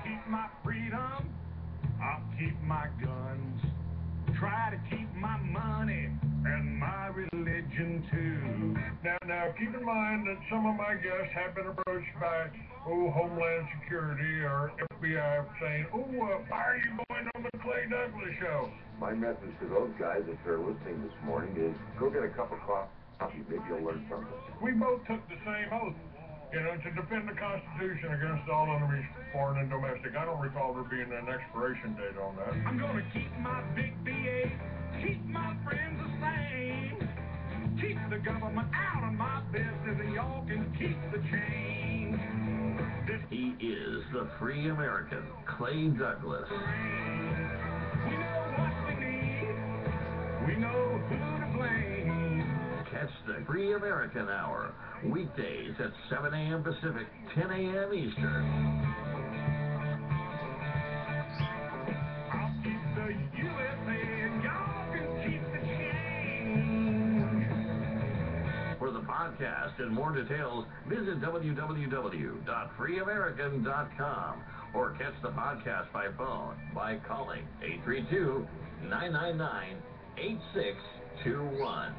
keep my freedom, I'll keep my guns. Try to keep my money and my religion too. Now, keep in mind that some of my guests have been approached by, Homeland Security or FBI saying, why are you going on the Clay Douglas show? My message to those guys, if they're listening this morning, is go get a cup of coffee. Maybe you'll learn something. We both took the same oath, to defend the Constitution against all enemies, foreign and domestic. I don't recall there being an expiration date on that. I'm gonna keep my big BA, keep my friends the same, keep the government out of my business, and y'all can keep the change. He is the free American, Clay Douglas. We know what we need, we know who to blame. Catch the Free American Hour, weekdays at 7 a.m. Pacific, 10 a.m. Eastern. I'll keep the USA and y'all can keep the change. For the podcast and more details, visit www.freeamerican.com or catch the podcast by phone by calling 832-999-8621.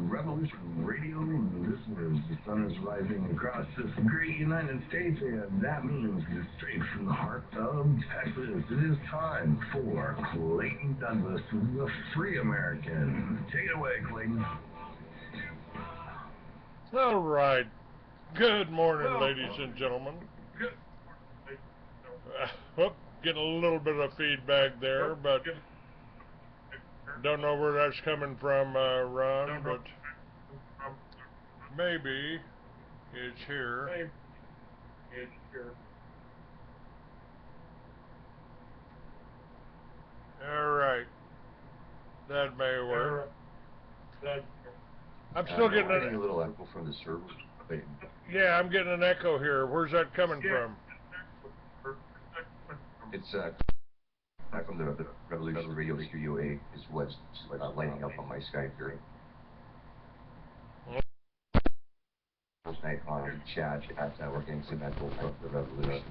Revolution Radio listeners, the sun is rising across this great United States, and that means it's straight from the heart of Texas. It is time for Clayton Douglas, the Free American. Take it away, Clayton. All right. Good morning, ladies and gentlemen. Getting a little bit of feedback there, but don't know where that's coming from, Ron, but maybe it's here. All right. That may work. I'm still getting a little echo from the server. Yeah, I'm getting an echo here. Where's that coming from? It's from the Revolution Radio Studio A is what's lighting up on my Skype here. First night on chat at we're getting some echo from the Revolution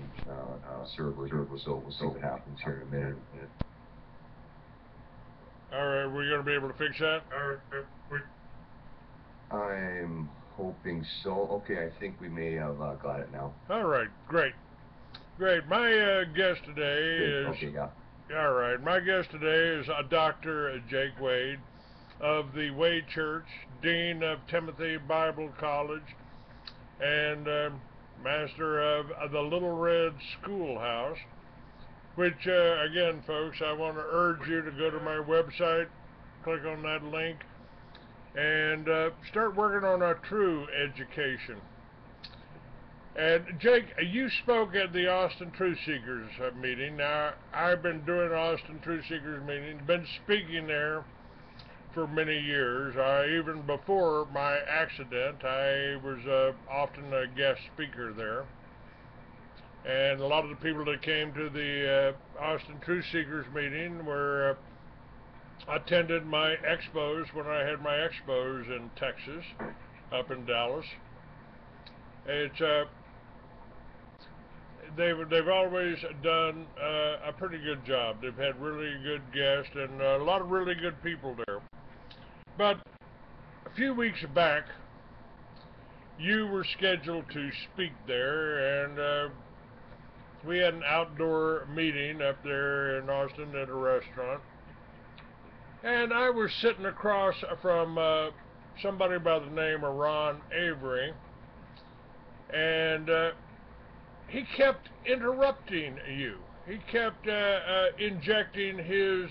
server, so we'll see what happens here in a minute. All right, we're going to be able to fix that? I'm hoping so. Okay, I think we may have got it now. All right, great. Great. My guest today is... Okay, yeah. All right, my guest today is Dr. Jake Wade of the Wade Church, Dean of Timothy Bible College, and master of the Little Red Schoolhouse, which, again, folks, I want to urge you to go to my website, click on that link, and start working on a true education. And Jake, you spoke at the Austin Truth Seekers meeting. Now, I've been doing Austin Truth Seekers meeting, been speaking there for many years. Even before my accident, I was often a guest speaker there. And a lot of the people that came to the Austin Truth Seekers meeting were attended my expos when I had my expos in Texas, up in Dallas. It's they've always done a pretty good job. They've had really good guests and a lot of really good people there. But a few weeks back, you were scheduled to speak there, and we had an outdoor meeting up there in Austin at a restaurant. And I was sitting across from somebody by the name of Ron Avery, and he kept interrupting you. He kept injecting his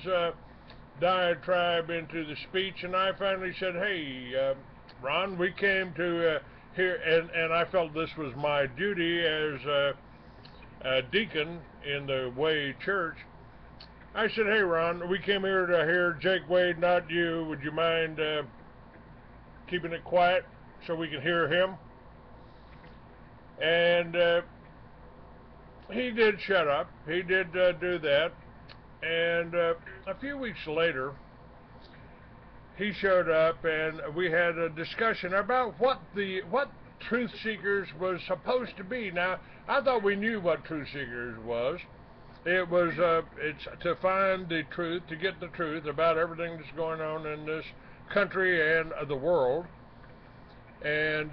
diatribe into the speech, and I finally said, hey, Ron, we came to hear, and I felt this was my duty as a deacon in the Wade Church. I said, hey, Ron, we came here to hear Jake Wade, not you. Would you mind keeping it quiet so we can hear him? And he did shut up. He did do that. And a few weeks later, he showed up, and we had a discussion about what Truth Seekers was supposed to be. Now, I thought we knew what Truth Seekers was. It was it's to find the truth, to get the truth about everything that's going on in this country and the world. And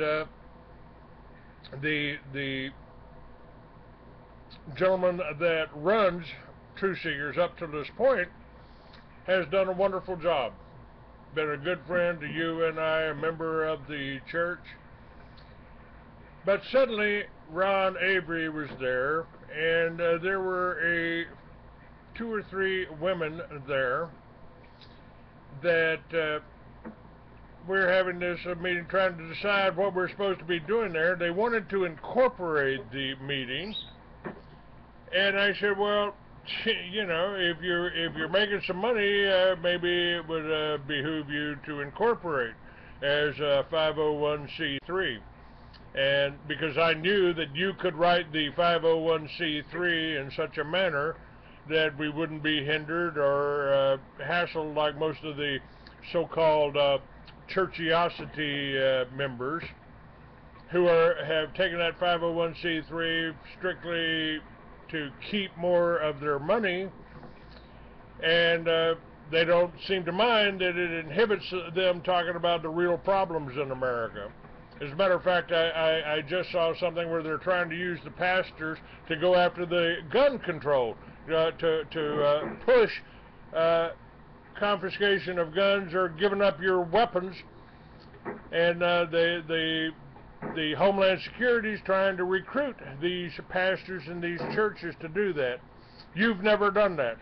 the gentleman that runs Truth Seekers up to this point has done a wonderful job. Been a good friend to you and I, a member of the church. But suddenly, Ron Avery was there, and there were 2 or 3 women there that we're having this meeting trying to decide what we're supposed to be doing there. They wanted to incorporate the meeting, and I said, well, you know, if you're making some money, maybe it would behoove you to incorporate as a 501c3. And because I knew that you could write the 501c3 in such a manner that we wouldn't be hindered or hassled like most of the so-called churchiosity members who have taken that 501c3 strictly to keep more of their money, and they don't seem to mind that it inhibits them talking about the real problems in America. As a matter of fact, I just saw something where they're trying to use the pastors to go after the gun control, to push confiscation of guns or giving up your weapons, and the Homeland Security is trying to recruit these pastors and these churches to do that. You've never done that.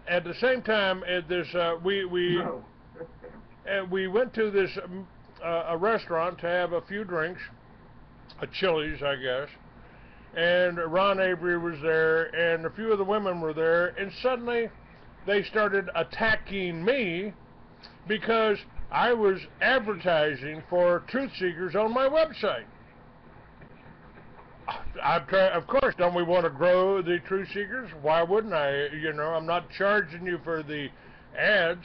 At the same time, at this we went to this a restaurant to have a few drinks, a Chili's, I guess, and Ron Avery was there, and a few of the women were there, and suddenly they started attacking me because I was advertising for Truth Seekers on my website. Of course, don't we want to grow the Truth Seekers? Why wouldn't I? You know, I'm not charging you for the ads.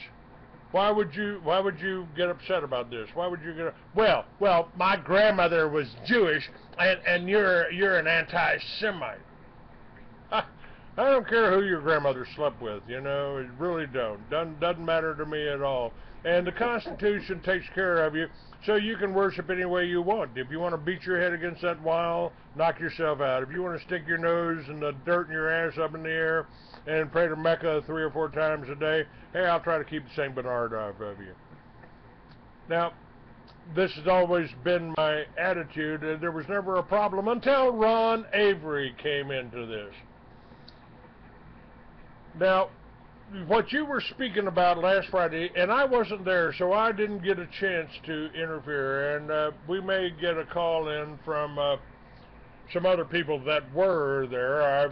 Why would you get upset about this? Why would you get? Well, my grandmother was Jewish, and you're an anti-Semite. I don't care who your grandmother slept with, you know, it really don't. Doesn't matter to me at all. And the Constitution takes care of you, so you can worship any way you want. If you want to beat your head against that wall, knock yourself out. If you want to stick your nose in the dirt and your ass up in the air and pray to Mecca 3 or 4 times a day, hey, I'll try to keep the St. Bernard off of you. Now, this has always been my attitude, and there was never a problem until Ron Avery came into this. Now, what you were speaking about last Friday, and I wasn't there, so I didn't get a chance to interfere, and we may get a call in from some other people that were there.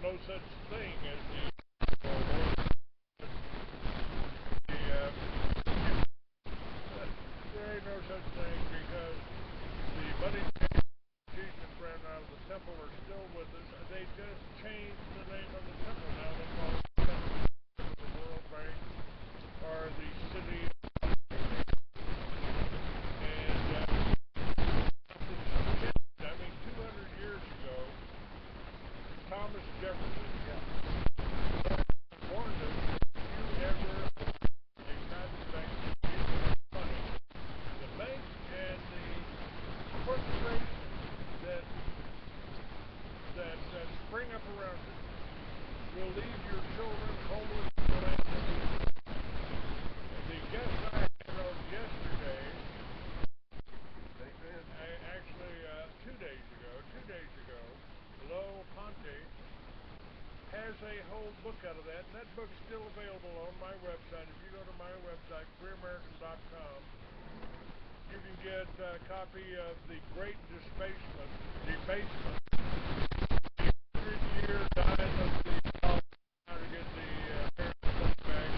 no such thing as the there ain't no such thing because the money Jesus ran out of the temple are still with us. They just changed the name of the temple now. They call it the World Bank or the city. And I mean, 200 years ago, Thomas Jefferson warned us that if you ever a private bank money, the bank and the corporations that spring up around it will leave your children homeless in the land of Egypt. The guest I had on yesterday, actually 2 days ago, Lo Ponte, has a whole book out of that, and that book's still available on my website. If you go to my website, freeamerican.com, you can get a copy of The Great Debasement, 100-year diet of the how to get the parents' money back.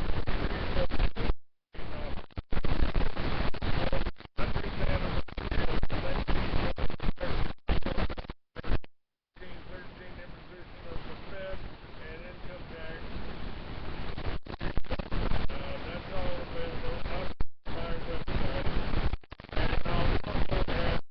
100th anniversary of the 1913 imposition of the Fed and income tax. That's all available on my website. And I'll also have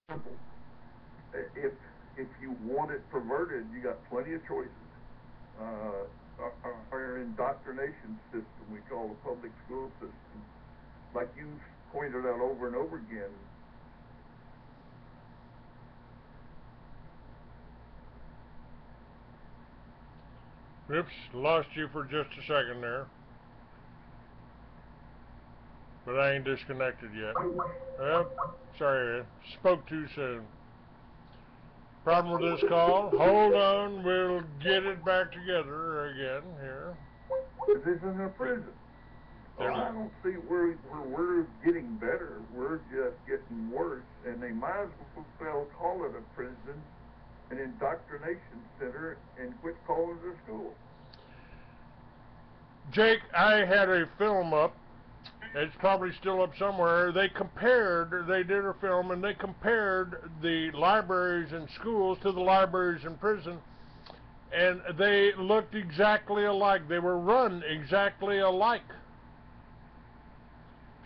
simple. If you want it perverted, you got plenty of choices. Our indoctrination system, we call the public school system, like you pointed out over and over again. Oops, lost you for just a second there. But I ain't disconnected yet. Sorry, spoke too soon. Problem with this call? Hold on, we'll get it back together again here. This isn't a prison. I don't see where we're getting better. We're just getting worse, and they might as well call it a prison, an indoctrination center, and quit calling it a school. Jake, I had a film up. It's probably still up somewhere. They did a film, and they compared the libraries in schools to the libraries in prison, and they looked exactly alike. They were run exactly alike.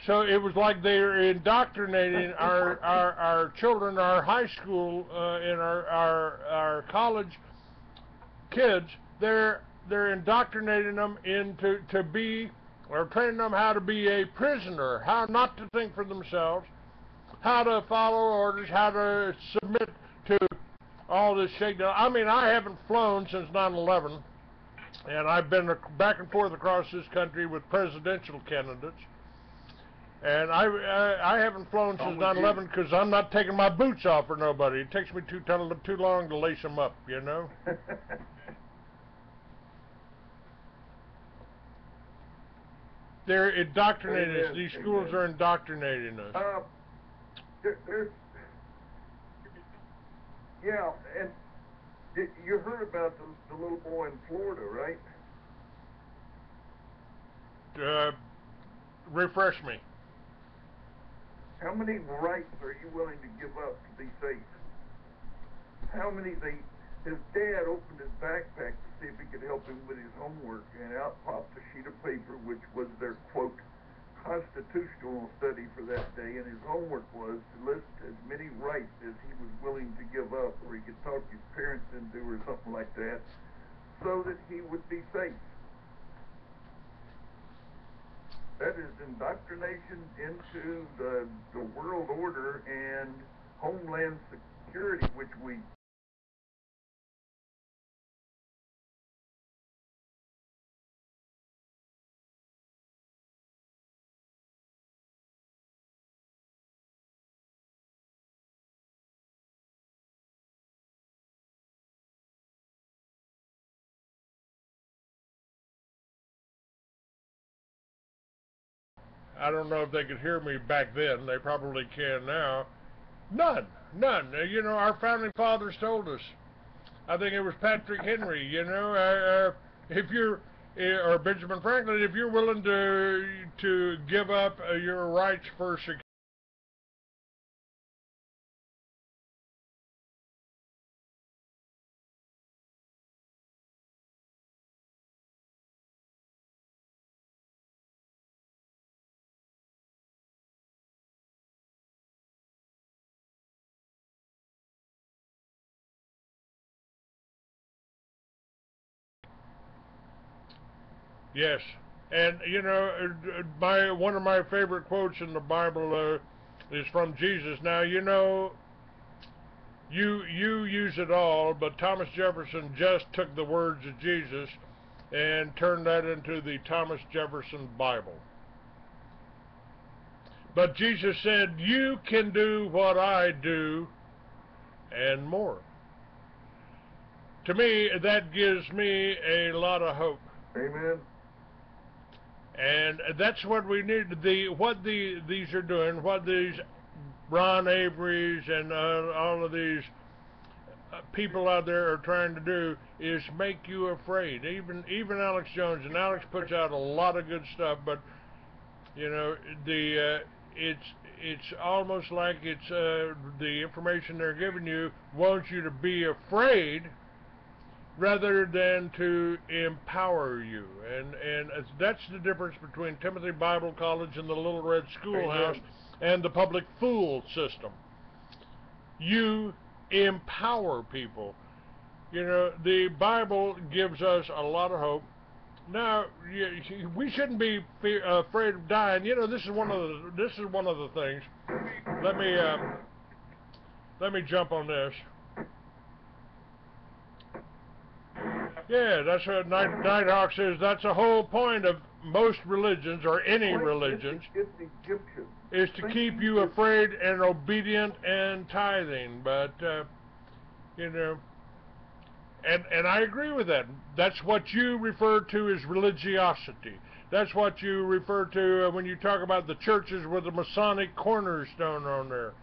So it was like they were indoctrinating our children, our high school and our college kids. They're indoctrinating them into to be, or training them how to be a prisoner, how not to think for themselves, how to follow orders, how to submit to all this shakedown. I mean, I haven't flown since 9/11, and I've been back and forth across this country with presidential candidates. And I haven't flown since 9/11 because I'm not taking my boots off for nobody. It takes me too long to lace them up, you know. They're indoctrinating us. These schools are indoctrinating us. Yeah, and you heard about the little boy in Florida, right? Refresh me. How many rights are you willing to give up to be safe? How many? His dad opened his backpack to see if he could help him with his homework, and out popped a sheet of paper, which was their, quote, constitutional study for that day, and his homework was to list as many rights as he was willing to give up, or he could talk his parents into, or something like that, so that he would be safe. That is indoctrination into the world order and homeland security, which we I don't know if they could hear me back then. They probably can now. None. You know, our founding fathers told us. I think it was Patrick Henry, you know, if you're, or Benjamin Franklin, if you're willing to give up your rights for security. Yes, and you know, one of my favorite quotes in the Bible is from Jesus. Now, you know, you use it all, but Thomas Jefferson just took the words of Jesus and turned that into the Thomas Jefferson Bible. But Jesus said, "You can do what I do, and more." To me, that gives me a lot of hope. Amen. And that's what we need. These are doing, what these Ron Averys and all of these people out there are trying to do, is make you afraid. Even Alex Jones, and Alex puts out a lot of good stuff, but you know, it's almost like it's the information they're giving you wants you to be afraid, rather than to empower you. And that's the difference between Timothy Bible College and the Little Red Schoolhouse and the public fool system. you empower people. You know, the Bible gives us a lot of hope. Now, we shouldn't be afraid of dying. You know, this is one of the things. Let me jump on this. Yeah, that's what Nighthawk says. That's the whole point of most religions, or any religions, is to keep you afraid and obedient and tithing. But you know, and I agree with that. That's what you refer to as religiosity. That's what you refer to when you talk about the churches with the Masonic cornerstone on there.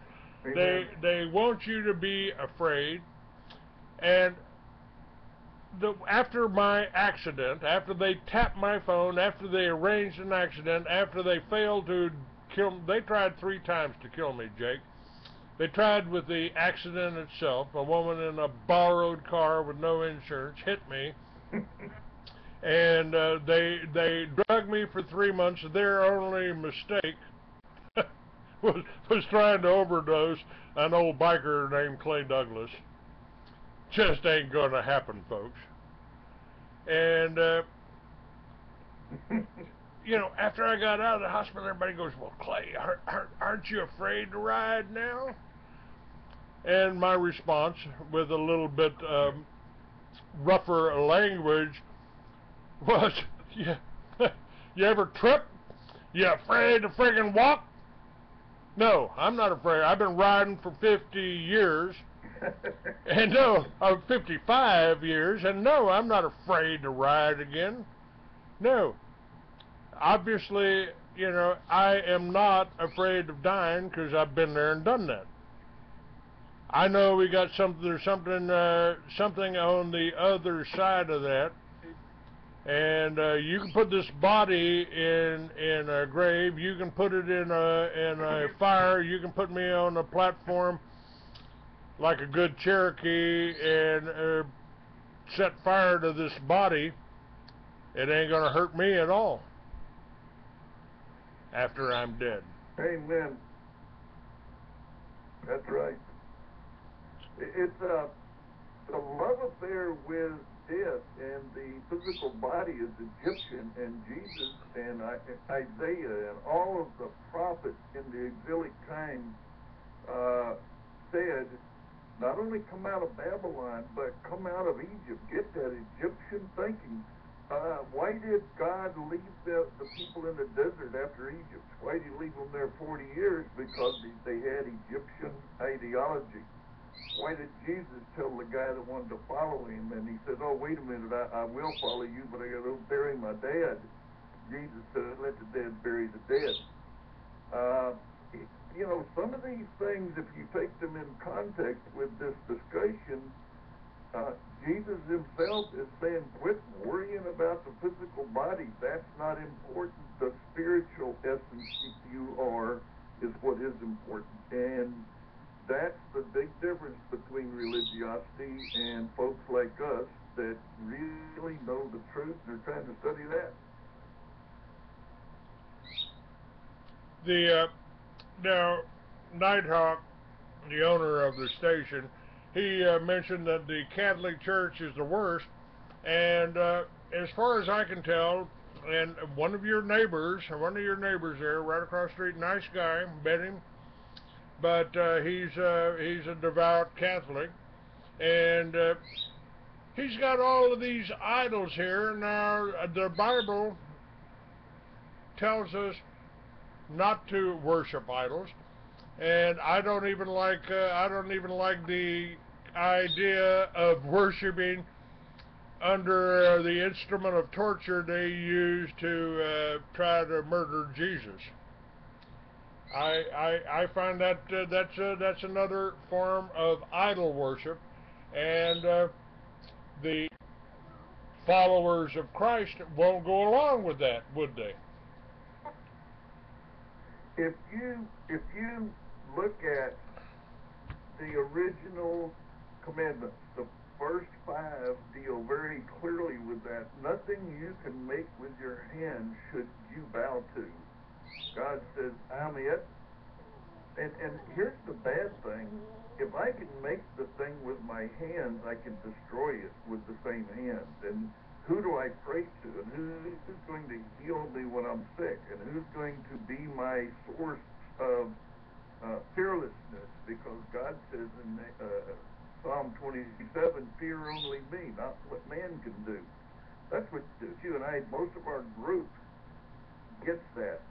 Amen. They want you to be afraid. And after my accident, after they tapped my phone, after they arranged an accident, after they failed to kill, they tried 3 times to kill me, Jake. They tried with the accident itself. A woman in a borrowed car with no insurance hit me, and they drugged me for 3 months. Their only mistake was trying to overdose an old biker named Clay Douglas. Just ain't gonna happen, folks. And you know, after I got out of the hospital, everybody goes, "Well, Clay, aren't you afraid to ride now?" And my response, with a little bit rougher language, was, "Yeah, you ever trip? You afraid to friggin' walk?" No, I'm not afraid. I've been riding for 50 years. And no, 55 years, and no, I'm not afraid to ride again. No. Obviously, you know, I am not afraid of dying because I've been there and done that. I know we got there's something on the other side of that. And you can put this body in a grave, you can put it in a fire, you can put me on a platform like a good Cherokee and set fire to this body. It ain't gonna hurt me at all after I'm dead. Amen. That's right. It's the love affair with death and the physical body is Egyptian, and Jesus and Isaiah and all of the prophets in the exilic times said, not only come out of Babylon, but come out of Egypt. Get that Egyptian thinking. Why did God leave the people in the desert after Egypt? Why did he leave them there 40 years? Because they had Egyptian ideology. Why did Jesus tell the guy that wanted to follow him, and he said, "Oh, wait a minute, I will follow you, but I got to bury my dad." Jesus said, "Let the dead bury the dead." You know, some of these things, if you take them in context with this discussion, Jesus himself is saying, quit worrying about the physical body. That's not important. The spiritual essence you are is what is important. And that's the big difference between religiosity and folks like us that really know the truth and are trying to study that. Now, Nighthawk, the owner of the station, he mentioned that the Catholic Church is the worst, and as far as I can tell, and one of your neighbors there, right across the street, nice guy, met him, but he's a devout Catholic, and he's got all of these idols here. Now, the Bible tells us not to worship idols, and I don't even like the idea of worshiping under the instrument of torture they used to try to murder Jesus. I find that that's another form of idol worship, and the followers of Christ won't go along with that, would they? If you look at the original commandments, the first 5 deal very clearly with that. Nothing you can make with your hand should you bow to. God says, "I'm it. And here's the bad thing. If I can make the thing with my hands, I can destroy it with the same hands. And who do I pray to? And who's going to heal me when I'm sick? And who's going to be my source of fearlessness? Because God says in Psalm 27, fear only me, not what man can do. That's what you and I, most of our group gets that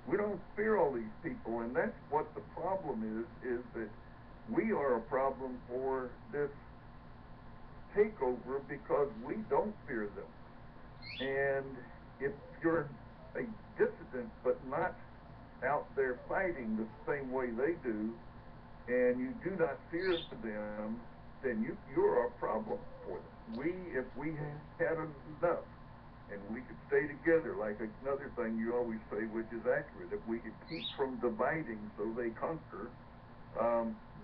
we don't fear all these people, and that's what the problem is that we are a problem for this takeover because we don't fear them. And if you're a dissident but not out there fighting the same way they do, and you do not fear them, then you're a problem for them. If we had enough, and we could stay together, like another thing you always say, which is accurate, if we could keep from dividing so they conquer,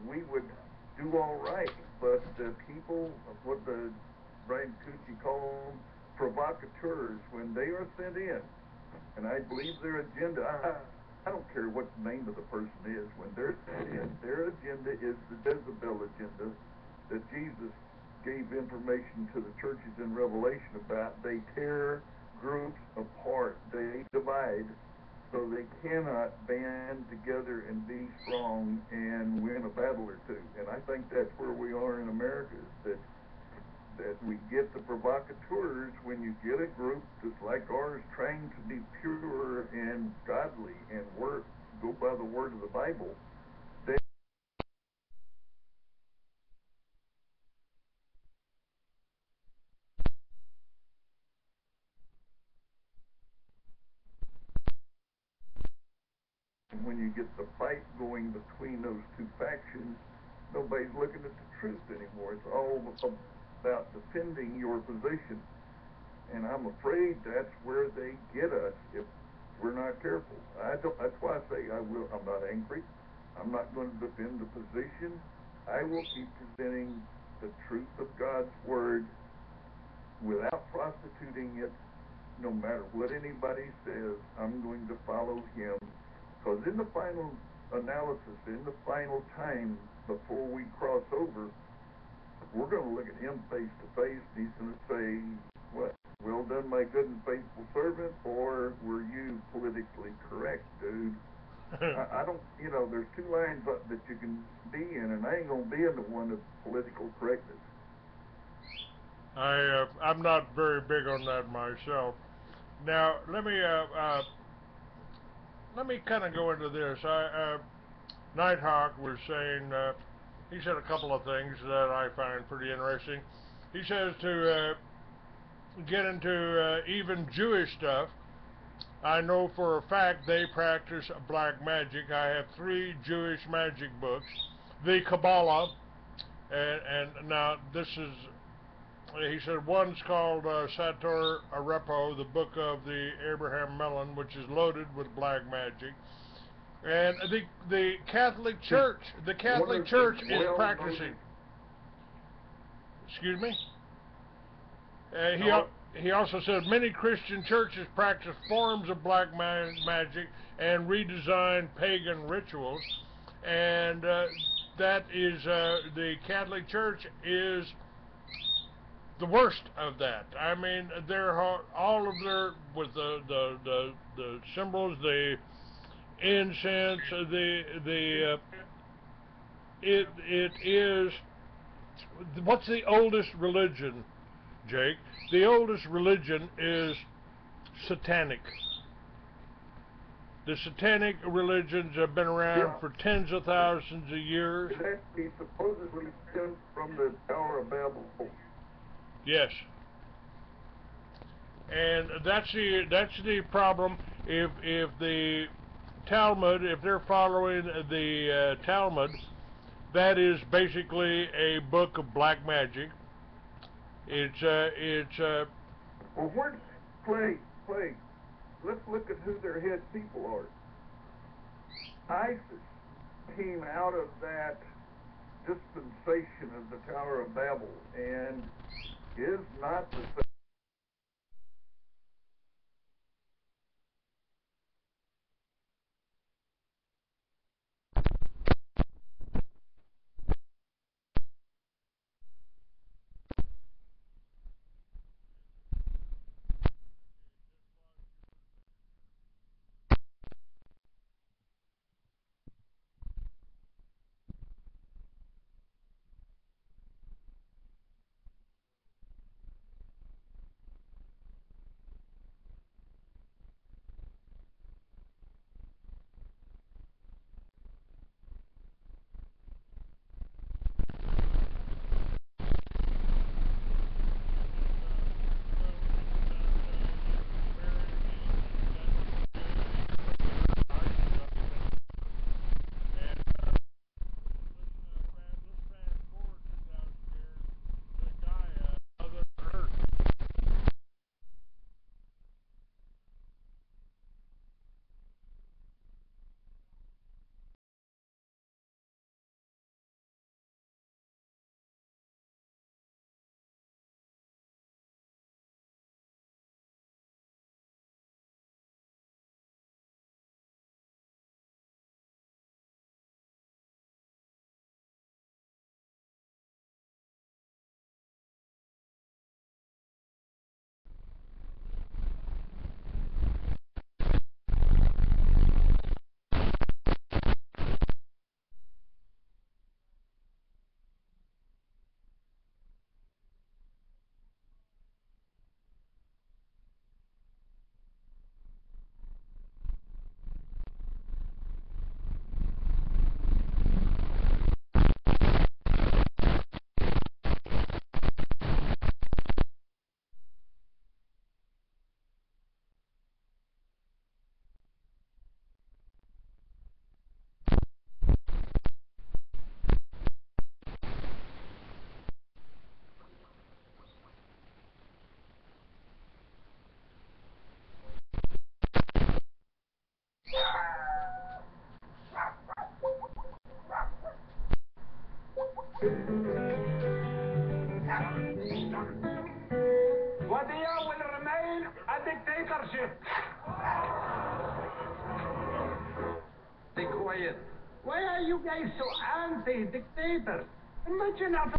we would do all right. But the people, what the Brian Cucci call them, provocateurs, when they are sent in, and I believe their agenda, I don't care what the name of the person is, when they're sent in, their agenda is the Jezebel agenda that Jesus gave information to the churches in Revelation about. They tear groups apart. They divide so they cannot band together and be strong and win a battle or two. And I think that's where we are in America, is that we get the provocateurs when you get a group just like ours trying to be pure and godly and go by the word of the Bible. When you get the fight going between those two factions, nobody's looking at the truth anymore. It's all about defending your position. And I'm afraid that's where they get us if we're not careful. That's why I say I'm not angry. I'm not going to defend the position. I will keep presenting the truth of God's word without prostituting it. No matter what anybody says, I'm going to follow him. Because in the final analysis, in the final time before we cross over, we're going to look at him face to face, and he's going to say, what, well done, my good and faithful servant, or were you politically correct, dude? I don't, there's two lines that you can be in, and I ain't going to be in the one of political correctness. I'm not very big on that myself. Now, let me kind of go into this. Nighthawk was saying, he said a couple of things that I find pretty interesting. He says to get into even Jewish stuff. I know for a fact they practice black magic. I have 3 Jewish magic books. The Kabbalah, and now this is, he said one's called Sator Arepo, the book of the Abraham Melon, which is loaded with black magic. And the Catholic Church, is practicing. Excuse me? He also said many Christian churches practice forms of black magic and redesign pagan rituals, and that is the Catholic Church is the worst of that. I mean, they're all of their with the symbols, the incense, it is, what's the oldest religion, Jake? The oldest religion is satanic. The satanic religions have been around for tens of thousands of years. It actually supposedly stems from the Tower of Babel. Yes. And that's the problem. If the Talmud, if they're following the Talmud, that is basically a book of black magic. Well, where's Clay? Let's look at who their head people are. ISIS came out of that dispensation of the Tower of Babel and is not the same. Wadea will remain a dictatorship. Be quiet. Why are you guys so anti-dictator? Imagine how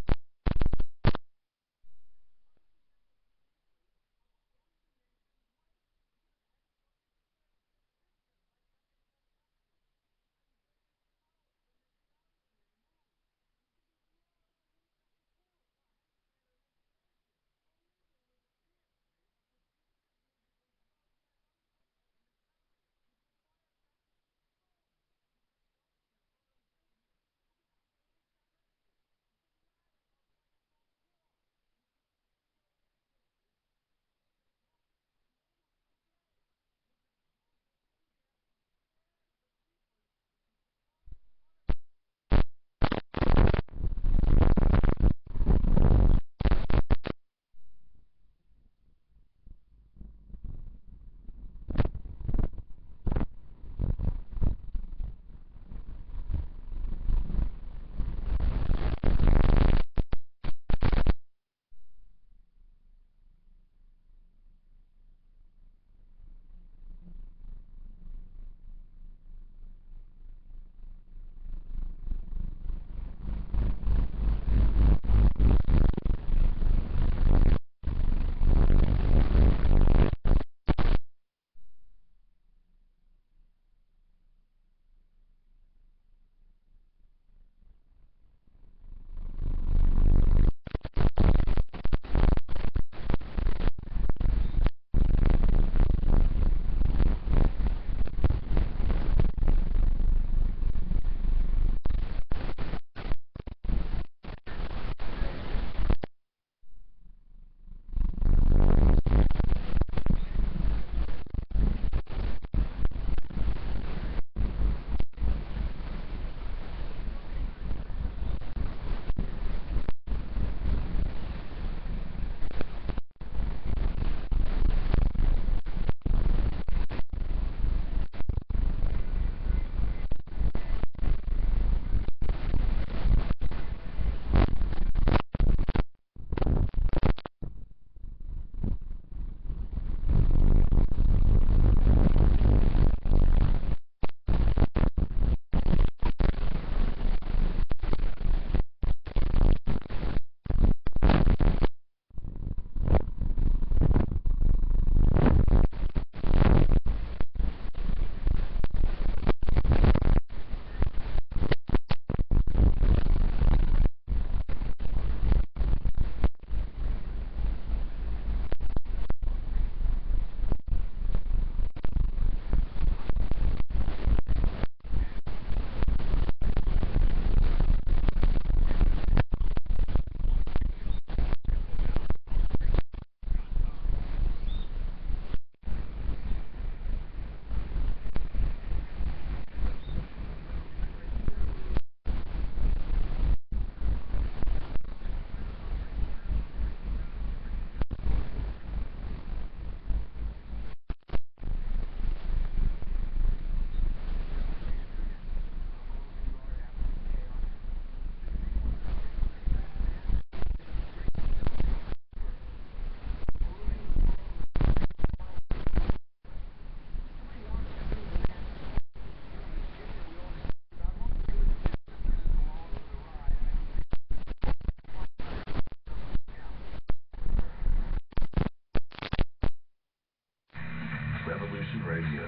Radio,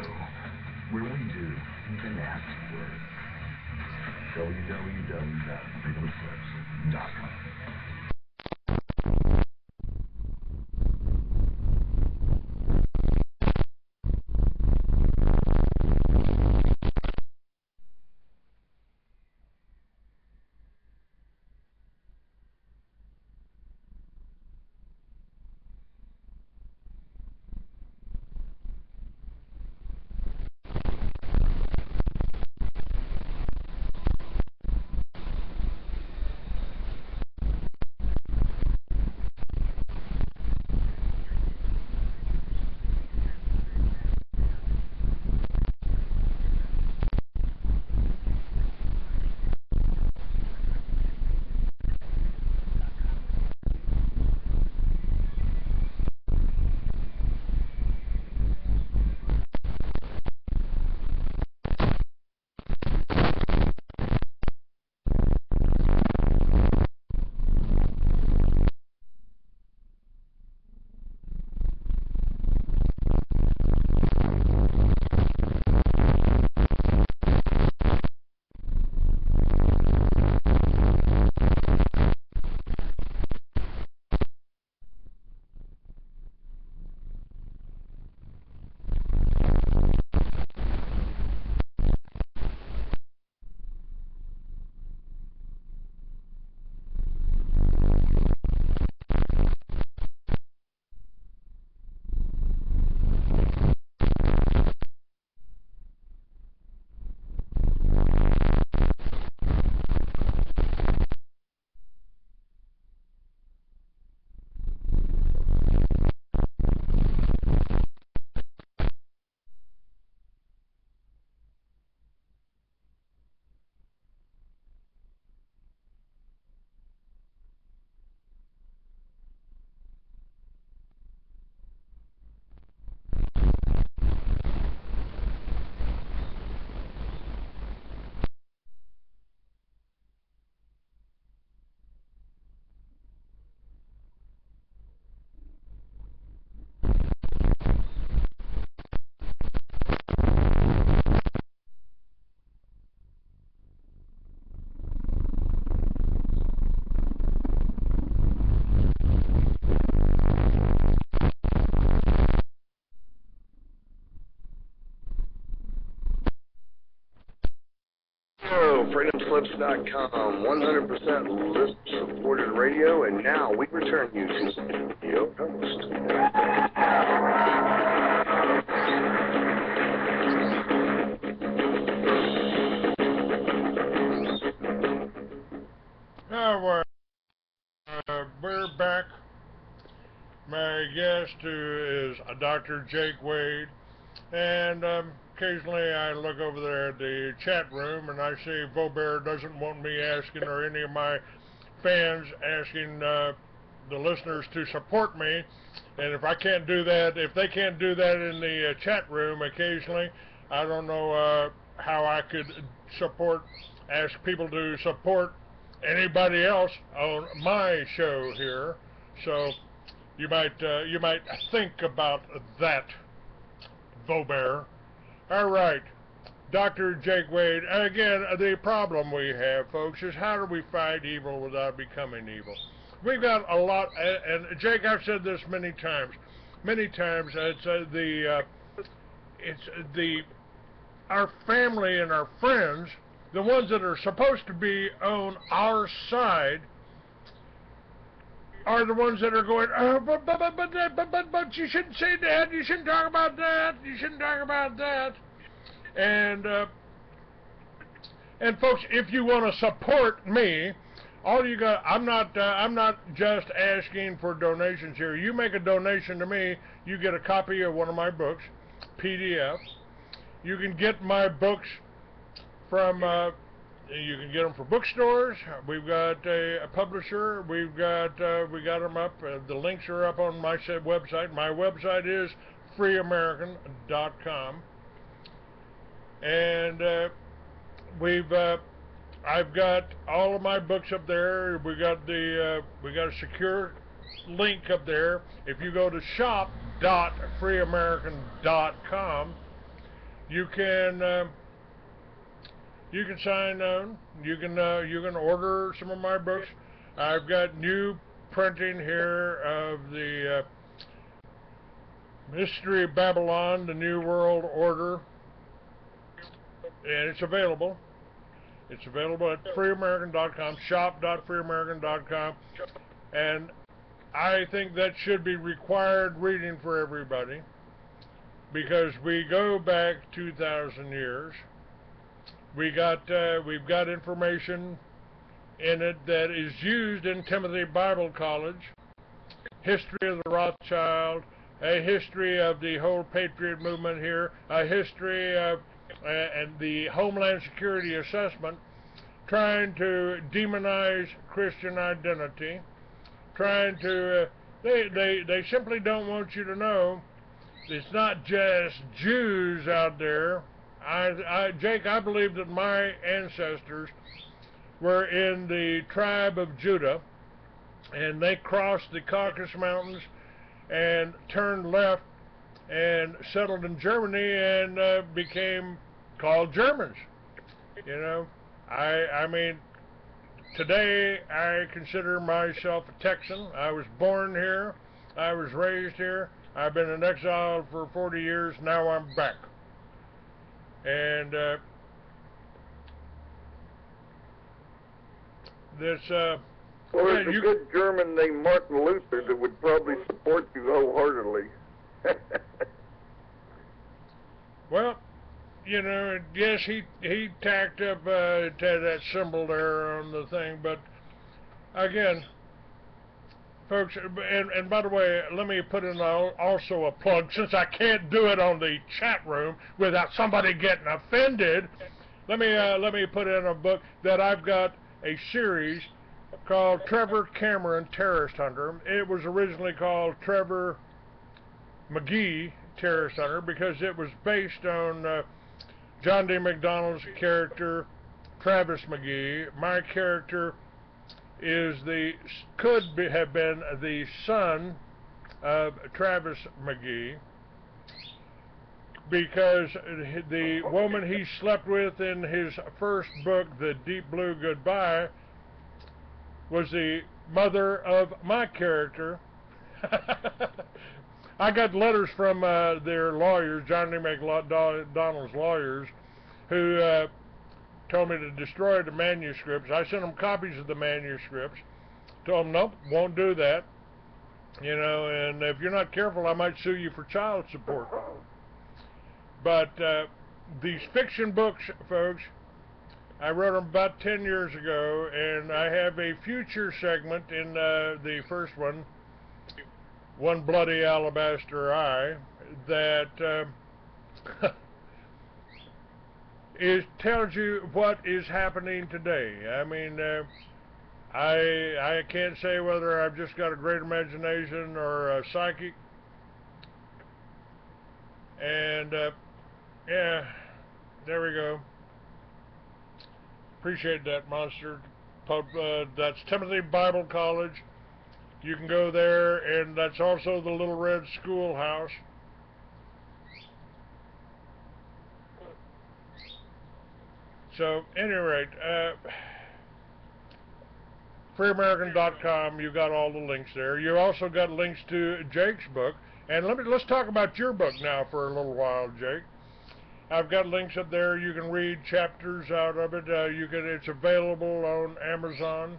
where we do the nasty work. www.freedomslips.com. radio, freedomslips.com, 100% listener-supported radio, and now we return you to your host. Now we're back. My guest is Dr. Jake Wade, and occasionally I look over there at the chat room and I see Vaubear doesn't want me asking, or any of my fans asking the listeners to support me. And if I can't do that, if they can't do that in the chat room occasionally, I don't know how I could ask people to support anybody else on my show here. So you might think about that, Vaubear. All right, Dr. Jake Wade. Again, the problem we have, folks, is how do we fight evil without becoming evil? We've got a lot, and Jake, I've said this many times. It's our family and our friends, the ones that are supposed to be on our side, are the ones that are going, oh, but you shouldn't say that, you shouldn't talk about that, you shouldn't talk about that. And folks, if you want to support me, all you got, I'm not just asking for donations here. You make a donation to me, you get a copy of one of my books, PDF. You can get my books from, you can get them from bookstores. We've got a publisher. We got them up. The links are up on my website. My website is freeamerican.com, and I've got all of my books up there. We got a secure link up there. If you go to shop.freeamerican.com, you can sign on. You can order some of my books. I've got new printing here of the Mystery of Babylon, the New World Order, and it's available. It's available at freeamerican.com, shop.freeamerican.com, and I think that should be required reading for everybody, because we go back 2,000 years. We've got information in it that is used in Timothy Bible College, history of the Rothschild, a history of the whole Patriot movement here, a history of and the Homeland Security Assessment, trying to demonize Christian identity, trying to they simply don't want you to know it's not just Jews out there. Jake, I believe that my ancestors were in the tribe of Judah, and they crossed the Caucasus Mountains and turned left and settled in Germany and became called Germans. You know, I mean, today I consider myself a Texan. I was born here. I was raised here. I've been in exile for 40 years. Now I'm back. And this well, there's a good German named Martin Luther that would probably support you wholeheartedly. Well, you know, yes, he tacked up that symbol there on the thing, but again, folks, and by the way, let me put in also a plug, since I can't do it on the chat room without somebody getting offended. Let me put in a book that I've got, a series called Trevor Cameron Terrorist Hunter. It was originally called Trevor McGee Terrorist Hunter because it was based on John D. MacDonald's character, Travis McGee. My character could have been the son of Travis McGee, because the woman he slept with in his first book, The Deep Blue Goodbye, was the mother of my character. I got letters from their lawyers, John D. MacDonald's lawyers, who told me to destroy the manuscripts. I sent them copies of the manuscripts. Told them, nope, won't do that. You know, and if you're not careful, I might sue you for child support. But these fiction books, folks, I wrote them about 10 years ago, and I have a future segment in the first one, One Bloody Alabaster Eye, that tells you what is happening today. I mean, I can't say whether I've just got a great imagination or a psychic. And, yeah, there we go. Appreciate that, Monster. That's Timothy Bible College. You can go there, and that's also the Little Red Schoolhouse. So, at any rate, freeamerican.com, you got all the links there. You also got links to Jake's book. And let's talk about your book now for a little while, Jake. I've got links up there. You can read chapters out of it. It's available on Amazon.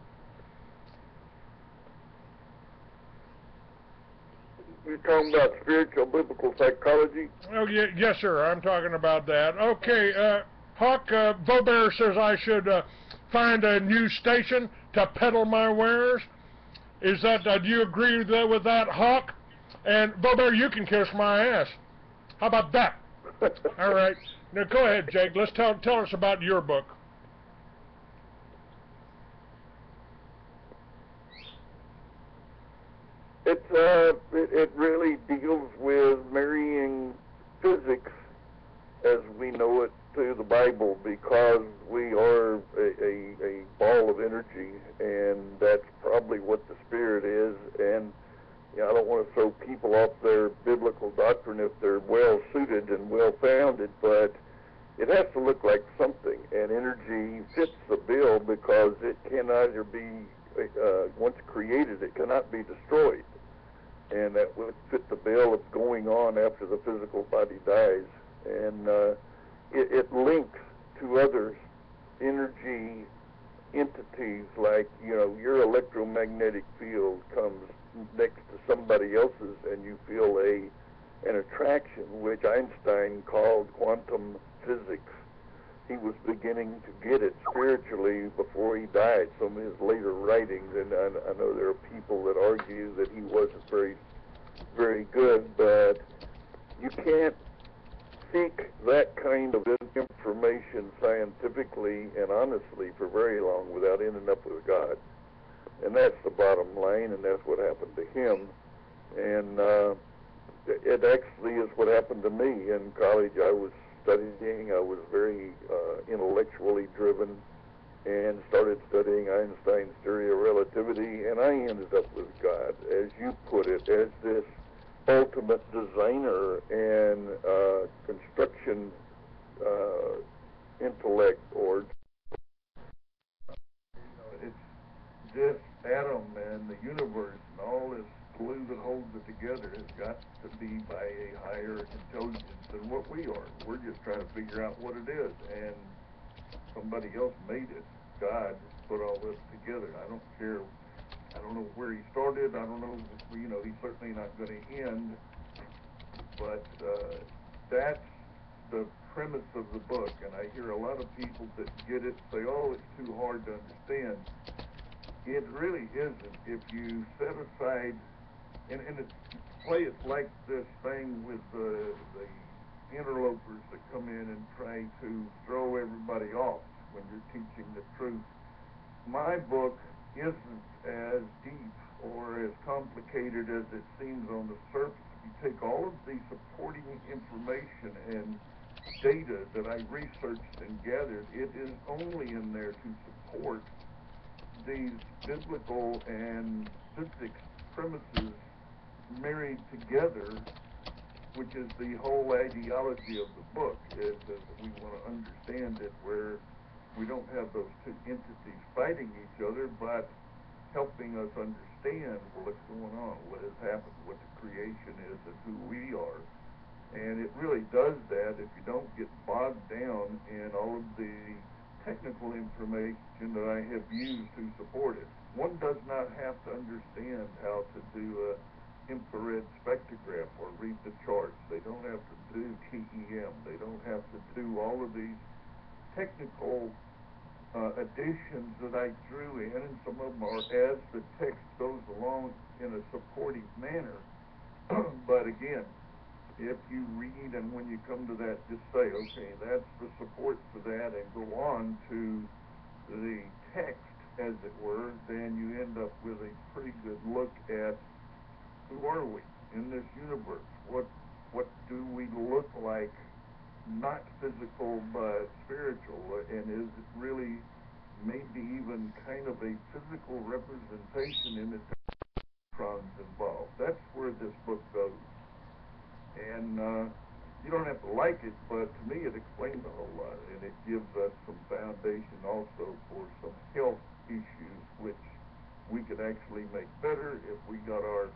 You're talking about spiritual biblical psychology? Oh, yeah, yes, sir. I'm talking about that. Okay, Hawk, Bobear says I should find a new station to peddle my wares. Is that, do you agree with that, Hawk? And Bobear, you can kiss my ass. How about that? All right. Now go ahead, Jake. Let's tell us about your book. It really deals with marrying physics as we know it to the Bible, because we are a ball of energy, and that's probably what the spirit is. And you know, I don't want to throw people off their biblical doctrine if they're well suited and well founded, but it has to look like something, and energy fits the bill because it can either be once created, it cannot be destroyed. And that would fit the bill of going on after the physical body dies. And it links to other energy entities, like, you know, your electromagnetic field comes next to somebody else's and you feel an attraction, which Einstein called quantum physics. He was beginning to get it spiritually before he died. Some of his later writings, and I know there are people that argue that he wasn't very, very good, but you can't seek that kind of information scientifically and honestly for very long without ending up with God. And that's the bottom line, and that's what happened to him. And it actually is what happened to me. In college, I was studying. I was very intellectually driven and started studying Einstein's theory of relativity, and I ended up with God, as you put it, as this ultimate designer and construction intellect, or it's this atom and the universe and all this glue that holds it together has got to be by a higher intelligence than what we are. We're just trying to figure out what it is, and somebody else made it. God put all this together. I don't care. I don't know where he started. I don't know. You know, he's certainly not going to end. But that's the premise of the book. And I hear a lot of people that get it say, "Oh, it's too hard to understand." It really isn't. If you set aside and play it like this thing with the interlopers that come in and try to throw everybody off when you're teaching the truth. My book isn't as deep or as complicated as it seems on the surface. If you take all of the supporting information and data that I researched and gathered, it is only in there to support these biblical and physics premises married together, which is the whole ideology of the book, is that we want to understand it where we don't have those two entities fighting each other, but helping us understand what's going on, what has happened, what the creation is, and who we are. And it really does that if you don't get bogged down in all of the technical information that I have used to support it. One does not have to understand how to do a infrared spectrograph or read the charts. They don't have to do TEM. They don't have to do all of these technical additions that I drew in, and some of them are as the text goes along in a supportive manner. But again, if you read and when you come to that, just say, okay, that's the support for that, and go on to the text, as it were, then you end up with a pretty good look at who are we in this universe? What do we look like? Not physical but spiritual, and is it really maybe even kind of a physical representation in the electrons involved? That's where this book goes, and you don't have to like it, but to me it explains a whole lot, and it gives us some foundation also for some health issues which we could actually make better if we got our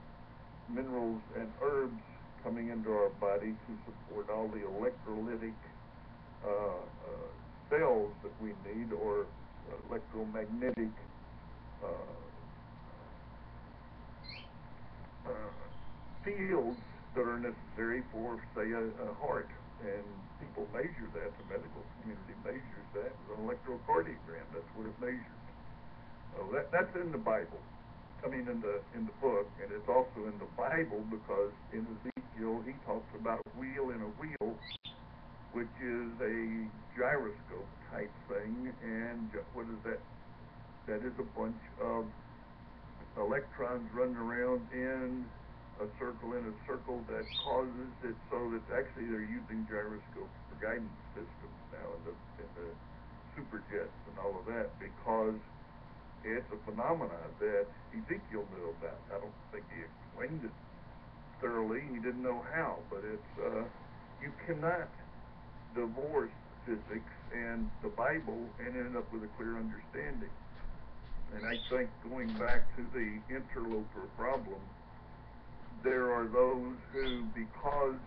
minerals and herbs coming into our body to support all the electrolytic cells that we need, or electromagnetic fields that are necessary for, say, a heart. And people measure that. The medical community measures that with an electrocardiogram. That's what it measures. That's in the Bible. I mean, in the book, and it's also in the Bible, because in Ezekiel he talks about a wheel in a wheel, which is a gyroscope type thing. And what is that? That is a bunch of electrons running around in a circle that causes it so that actually they're using gyroscopes for guidance systems now in the superjets and all of that, because it's a phenomena that Ezekiel knew about. I don't think he explained it thoroughly. He didn't know how, but it's you cannot divorce physics and the Bible and end up with a clear understanding. And I think, going back to the interloper problem, there are those who, because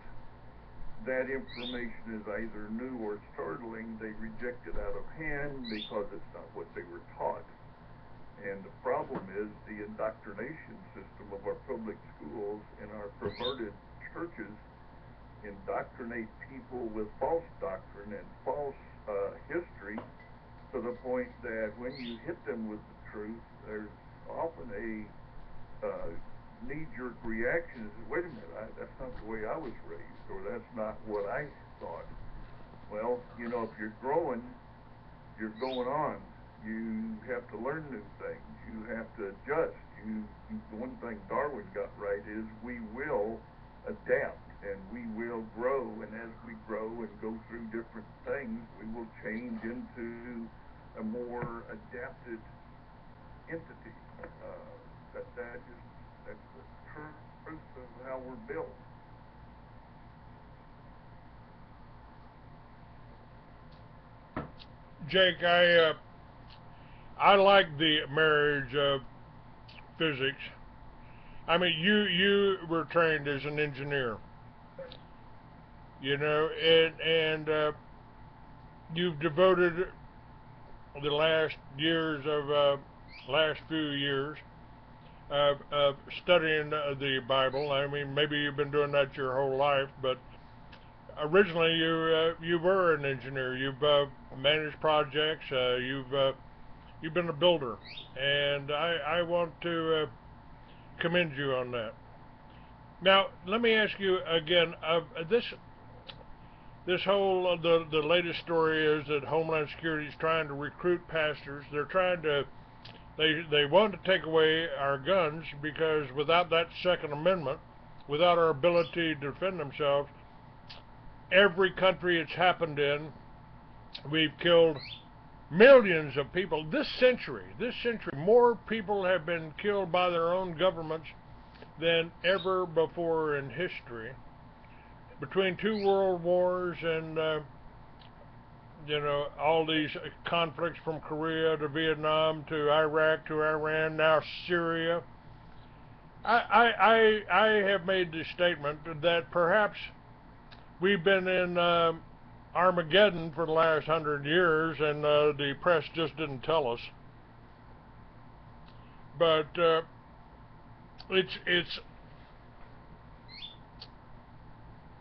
that information is either new or startling, they reject it out of hand because it's not what they were taught. And the problem is the indoctrination system of our public schools and our perverted churches indoctrinate people with false doctrine and false history, to the point that when you hit them with the truth, there's often a knee-jerk reaction. Is, wait a minute, that's not the way I was raised, or that's not what I thought. Well, you know, if you're growing, you're going on. You have to learn new things. You have to adjust. The one thing Darwin got right is we will adapt and we will grow. And as we grow and go through different things, we will change into a more adapted entity. That's the truth of how we're built. Jake, I like the marriage of physics. I mean, you were trained as an engineer, you know, and you've devoted the last few years of studying the Bible. I mean, maybe you've been doing that your whole life, but originally you were an engineer. You've managed projects. You've been a builder, and I want to commend you on that. Now, let me ask you again. This whole the latest story is that Homeland Security is trying to recruit pastors. They're trying to they want to take away our guns, because without that Second Amendment, without our ability to defend themselves, every country it's happened in, we've killed millions of people. This century, more people have been killed by their own governments than ever before in history. Between two world wars and you know, all these conflicts from Korea to Vietnam to Iraq to Iran, now Syria, I have made the statement that perhaps we've been in Armageddon for the last 100 years, and the press just didn't tell us. But it's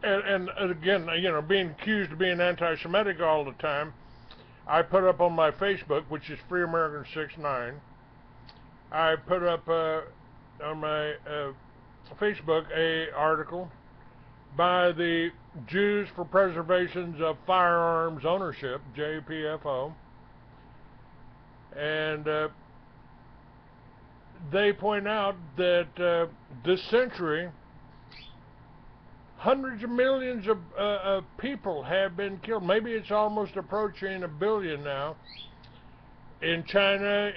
and again, you know, being accused of being anti-Semitic all the time, I put up on my Facebook, which is Free American 69. I put up on my Facebook a article by the Jews for Preservation of Firearms Ownership, JPFO, and they point out that this century, hundreds of millions of people have been killed. Maybe it's almost approaching 1 billion now in China.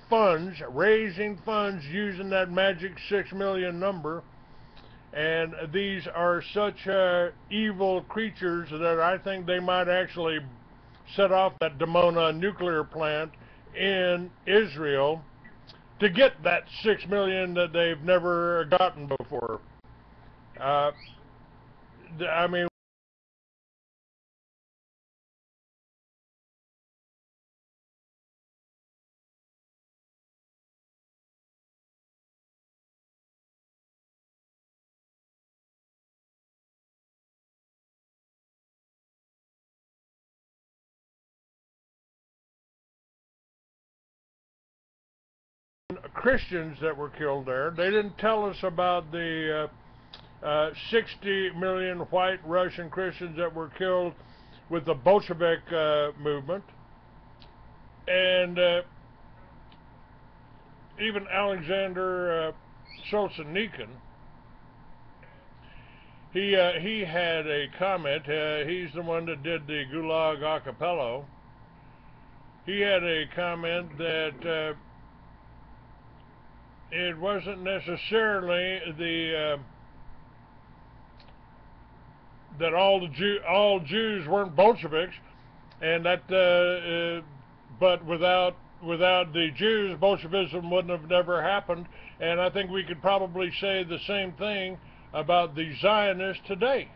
Funds, raising funds using that magic 6 million number, and these are such evil creatures that I think they might actually set off that Dimona nuclear plant in Israel to get that 6 million that they've never gotten before. I mean, Christians that were killed there. They didn't tell us about the 60 million white Russian Christians that were killed with the Bolshevik movement. And even Alexander Solzhenitsyn, he had a comment. He's the one that did the Gulag Archipelago. He had a comment that it wasn't necessarily the that all Jews weren't Bolsheviks, and that but without the Jews, Bolshevism wouldn't have never happened. And I think we could probably say the same thing about the Zionists today.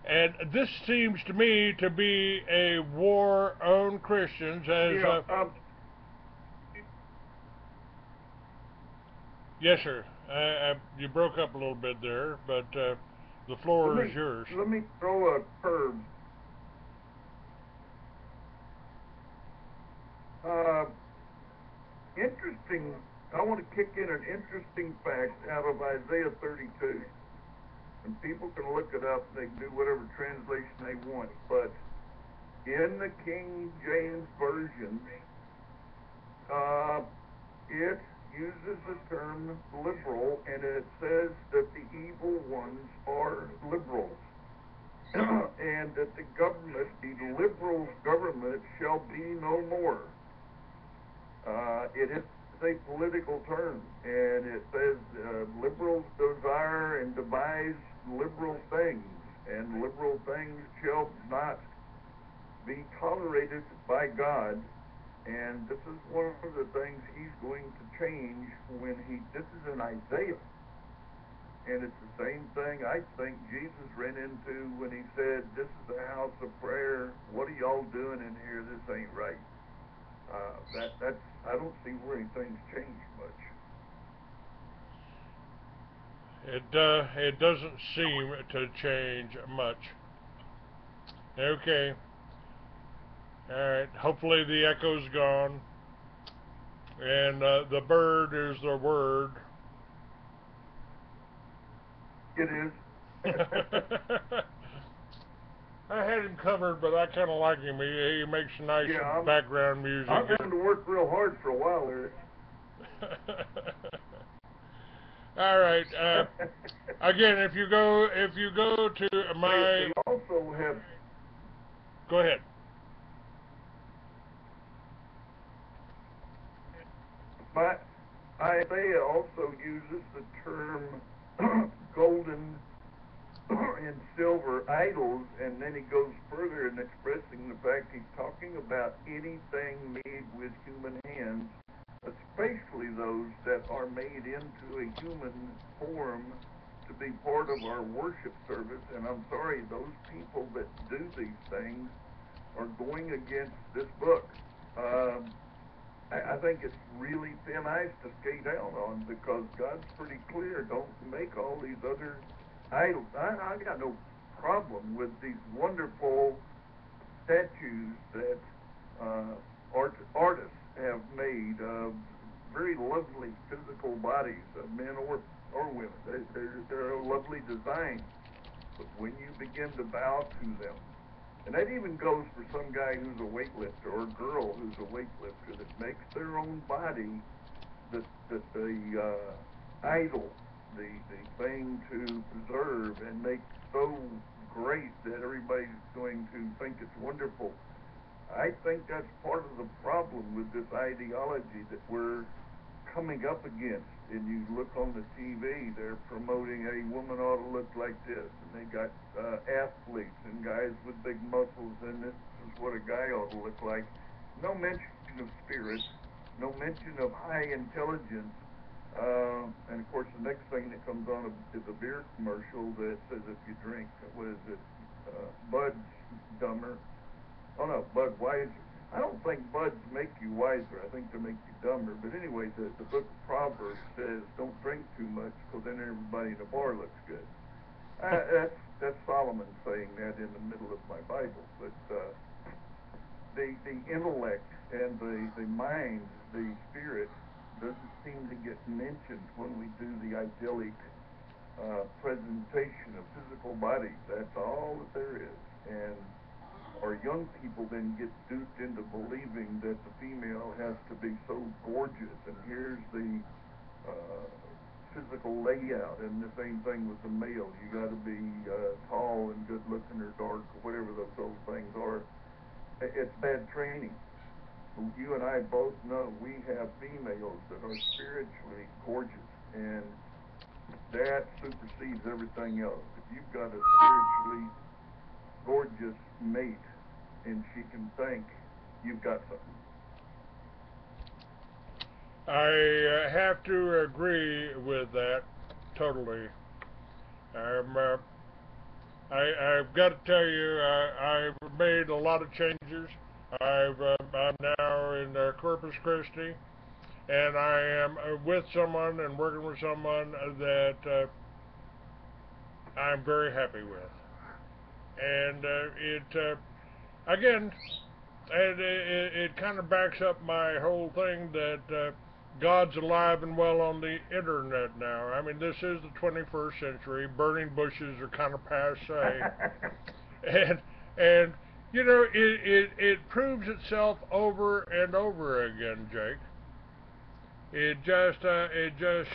And this seems to me to be a war on Christians, as yes, sir. You broke up a little bit there, but the floor is yours. Let me throw a curve. Interesting. I want to kick in an interesting fact out of Isaiah 32. And people can look it up. They can do whatever translation they want. But in the King James Version, it uses the term liberal, and it says that the evil ones are liberals. And that the government, the liberal government, shall be no more. It is a political term, and it says liberals desire and devise liberal things, and liberal things shall not be tolerated by God. And this is one of the things he's going to change when this is in Isaiah. And it's the same thing I think Jesus ran into when he said, this is a house of prayer. What are y'all doing in here? This ain't right. I don't see where anything's changed much. It doesn't seem to change much. Okay. All right. Hopefully the echo's gone, and the bird is the word. It is. I had him covered, but I kind of like him. He makes nice background music. I'm having to work real hard for a while there. All right. Again, if you go to my. We also have. Go ahead. But Isaiah also uses the term golden and silver idols, and then he goes further in expressing the fact he's talking about anything made with human hands, especially those that are made into a human form to be part of our worship service. And I'm sorry, those people that do these things are going against this book. I think it's really thin ice to skate down on, because God's pretty clear, don't make all these other idols. I got no problem with these wonderful statues that artists have made of very lovely physical bodies of men or women. They're a lovely design. But when you begin to bow to them, and that even goes for some guy who's a weightlifter or a girl who's a weightlifter that makes their own body the idol, the thing to preserve and make so great that everybody's going to think it's wonderful. I think that's part of the problem with this ideology that we're coming up against. And you look on the TV, they're promoting a woman ought to look like this, and they got athletes and guys with big muscles, and this is what a guy ought to look like. No mention of spirit, no mention of high intelligence, and of course the next thing that comes on is a beer commercial that says if you drink, what is it, Bud's dumber. Oh no, Budweiser. I don't think buds make you wiser. I think they make you dumber. But anyway, the book of Proverbs says don't drink too much, because then everybody in the bar looks good. That's Solomon saying that in the middle of my Bible. But the intellect and the mind, the spirit, doesn't seem to get mentioned when we do the idyllic presentation of physical bodies. That's all that there is. And our young people then get duped into believing that the female has to be so gorgeous, and here's the physical layout, and the same thing with the male. You got to be tall and good looking or dark or whatever those old things are. It's bad training. You and I both know we have females that are spiritually gorgeous, and that supersedes everything else. If you've got a spiritually gorgeous mate and she can think, you've got something. I have to agree with that totally. I've got to tell you, I've made a lot of changes. I'm now in Corpus Christi, and I am with someone and working with someone that I'm very happy with. And again, it kind of backs up my whole thing that God's alive and well on the internet now. I mean, this is the 21st century. Burning bushes are kind of passe. and you know, it proves itself over and over again, Jake. It just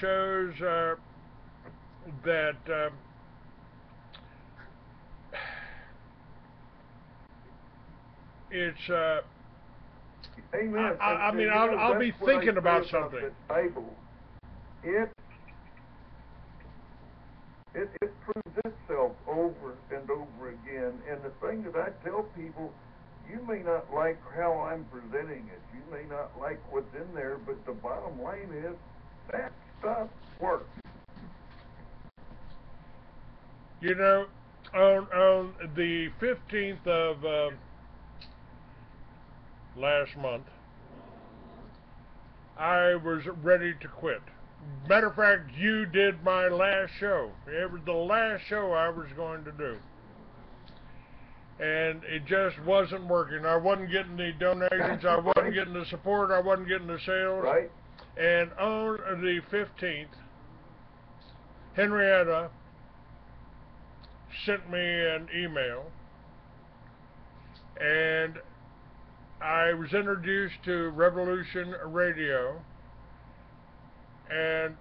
shows that it's Amen. I mean, I'll be thinking about something. Bible, it proves itself over and over again. And the thing that I tell people, you may not like how I'm presenting it. You may not like what's in there, but the bottom line is that stuff works. You know, on the 15th of last month, I was ready to quit. Matter of fact, you did my last show. It was the last show I was going to do. And it just wasn't working. I wasn't getting the donations. I wasn't getting the support. I wasn't getting the sales. Right. And on the 15th, Henrietta sent me an email, and I was introduced to Revolution Radio, and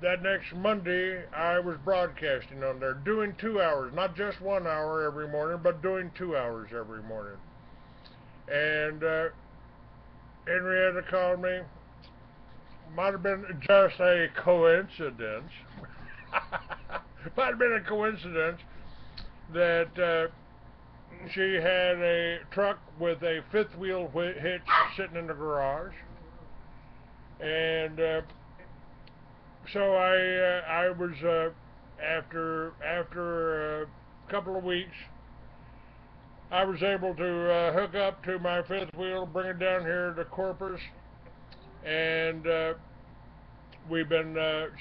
that next Monday I was broadcasting on there, doing 2 hours, not just 1 hour every morning, but doing 2 hours every morning. And Henrietta called me might have been just a coincidence. Might have been a coincidence that she had a truck with a fifth wheel hitch sitting in the garage, and so I was after a couple of weeks, I was able to hook up to my fifth wheel, bring it down here to Corpus, and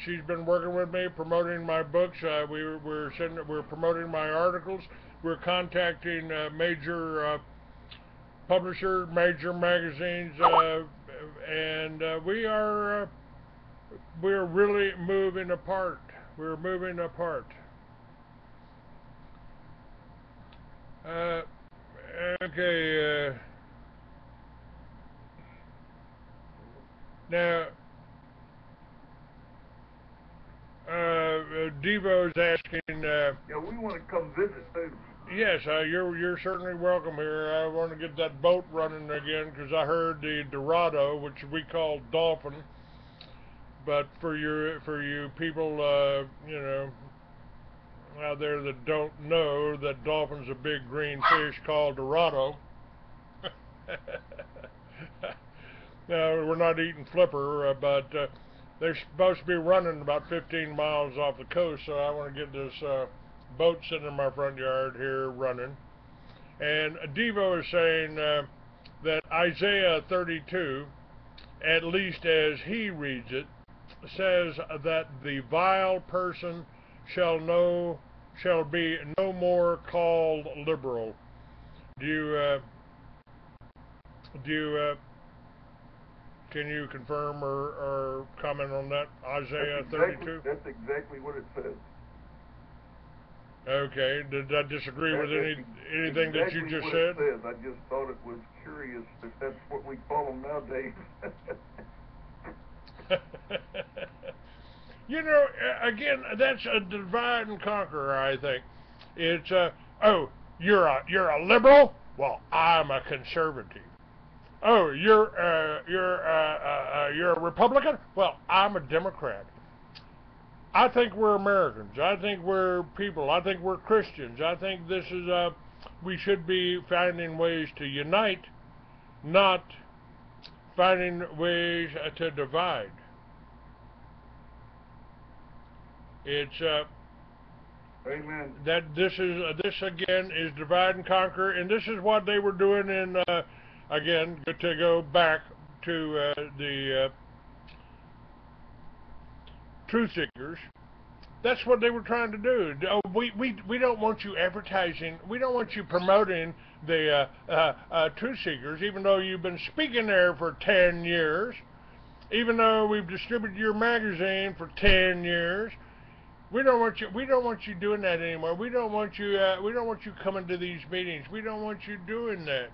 she's been working with me, promoting my books. We're promoting my articles. We're contacting major publishers, major magazines, and we're really moving apart. We're moving apart. Okay. Now, Devo's asking. Yeah, we want to come visit too. Yes, you're certainly welcome here. I want to get that boat running again because I heard the Dorado, which we call dolphin, but for you people, out there that don't know that dolphin's a big green fish called Dorado. Now, we're not eating flipper, but they're supposed to be running about 15 miles off the coast, so I want to get this boat sitting in my front yard here running. And Devo is saying that Isaiah 32, at least as he reads it, says that the vile person shall be no more called liberal. Can you confirm or comment on that? Isaiah 32? That's exactly what it says. Okay. Did I disagree with anything that you just said? It says. I just thought it was curious that that's what we call them nowadays. Again, that's a divide and conquer. I think it's you're a liberal. Well, I'm a conservative. Oh, you're a Republican? Well, I'm a Democrat. I think we're Americans. I think we're people. I think we're Christians. I think this is we should be finding ways to unite, not finding ways to divide. It's Amen. That this again is divide and conquer, and this is what they were doing in. Again, to go back to the truth seekers, that's what they were trying to do. Oh, we don't want you advertising, we don't want you promoting the truth seekers, even though you've been speaking there for 10 years, even though we've distributed your magazine for 10 years. We don't want you doing that anymore. We don't want you coming to these meetings. We don't want you doing that.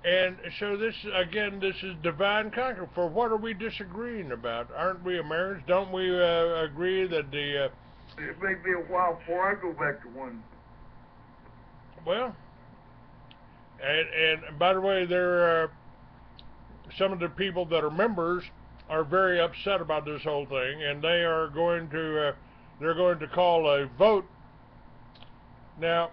And so this is divide and conquer. For what are we disagreeing about? Aren't we Americans? Don't we agree that the... It may be a while before I go back to one. Well, and by the way, there are some of the people that are members are very upset about this whole thing, and they are going to call a vote. Now,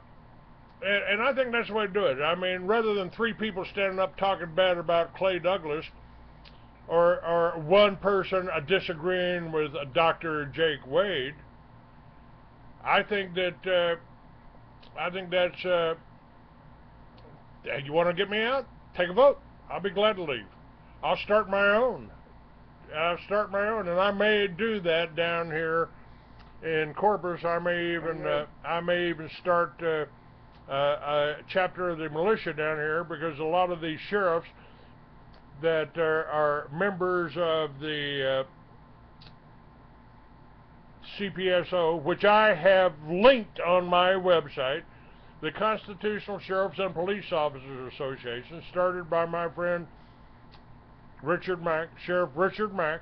and I think that's the way to do it. I mean, rather than 3 people standing up talking bad about Clay Douglas, or one person disagreeing with Dr. Jake Wade, I think that's. You want to get me out? Take a vote. I'll be glad to leave. I'll start my own. And I may do that down here in Corpus. I may even start a chapter of the militia down here, because a lot of these sheriffs that are members of the CPSO, which I have linked on my website, the Constitutional Sheriffs and Police Officers Association, started by my friend Sheriff Richard Mack,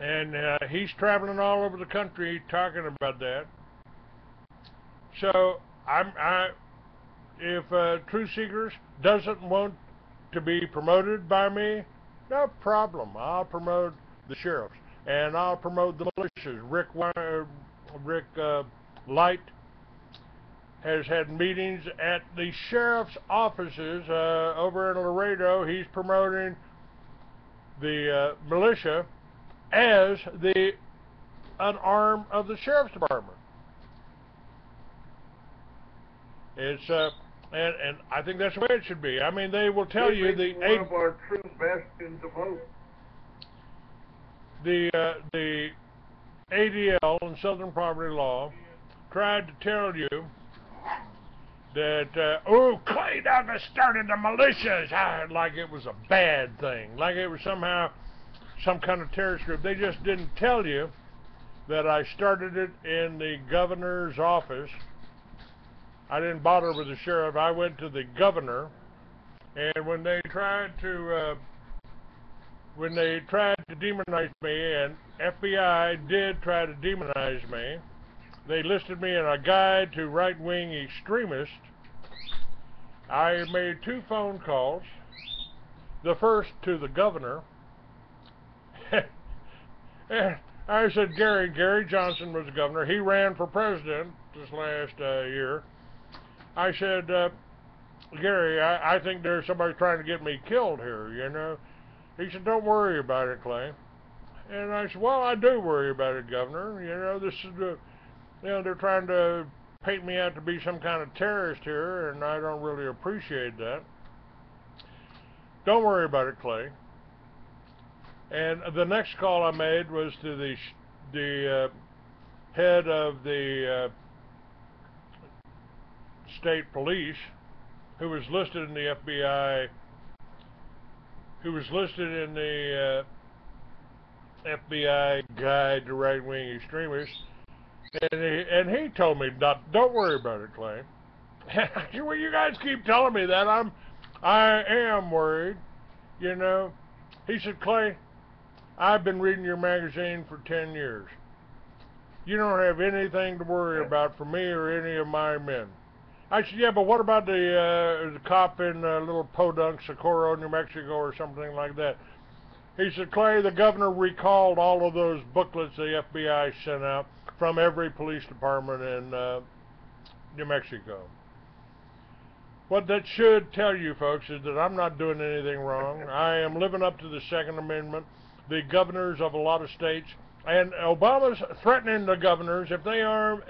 and he's traveling all over the country talking about that. So if Truth Seekers doesn't want to be promoted by me, No problem. I'll promote the sheriffs, and I'll promote the militias. Rick Light has had meetings at the sheriff's offices over in Laredo. He's promoting the militia as an arm of the sheriff's department. It's and I think that's the way it should be. I mean, they will tell you the one of our true bastions of hope. The ADL and Southern Poverty Law tried to tell you that Clay Douglas started the militias, like it was a bad thing, like it was somehow some kind of terrorist group. They just didn't tell you that I started it in the governor's office. I didn't bother with the sheriff. I went to the governor, and when they tried to demonize me, and FBI did try to demonize me, they listed me in a guide to right-wing extremists. I made 2 phone calls. The first to the governor. And I said, Gary Johnson was the governor. He ran for president this last year. I said, Gary, I think there's somebody trying to get me killed here, you know. He said, don't worry about it, Clay. And I said, well, I do worry about it, Governor. You know, this is they're trying to paint me out to be some kind of terrorist here, and I don't really appreciate that. Don't worry about it, Clay. And the next call I made was to the head of the state police, who was listed in the FBI, who was listed in the FBI guide to right-wing extremists, and he told me, don't worry about it, Clay. Well, you guys keep telling me that. I am worried, you know. He said, Clay, I've been reading your magazine for 10 years. You don't have anything to worry about for me or any of my men. I said, yeah, but what about the cop in little Podunk, Socorro, New Mexico, or something like that? He said, Clay, the governor recalled all of those booklets the FBI sent out from every police department in New Mexico. What that should tell you, folks, is that I'm not doing anything wrong. I am living up to the Second Amendment. The governors of a lot of states, and Obama's threatening the governors if they are...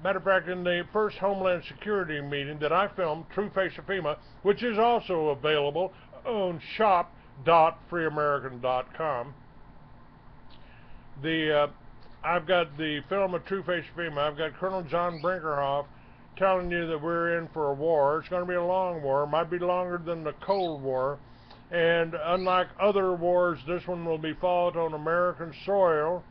matter of fact, in the first Homeland Security meeting that I filmed, True Face of FEMA, which is also available on shop.freeamerican.com, I've got the film of True Face of FEMA. I've got Colonel John Brinkerhoff telling you that we're in for a war. It's going to be a long war. It might be longer than the Cold War. And unlike other wars, this one will be fought on American soil.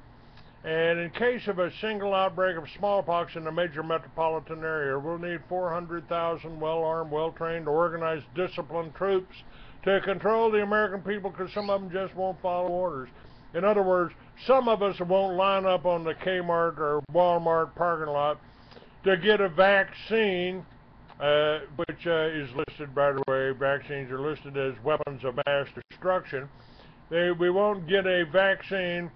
And in case of a single outbreak of smallpox in a major metropolitan area, we'll need 400,000 well-armed, well-trained, organized, disciplined troops to control the American people, because some of them just won't follow orders. In other words, some of us won't line up on the Kmart or Walmart parking lot to get a vaccine, which is listed, by the way, vaccines are listed as weapons of mass destruction. We won't get a vaccine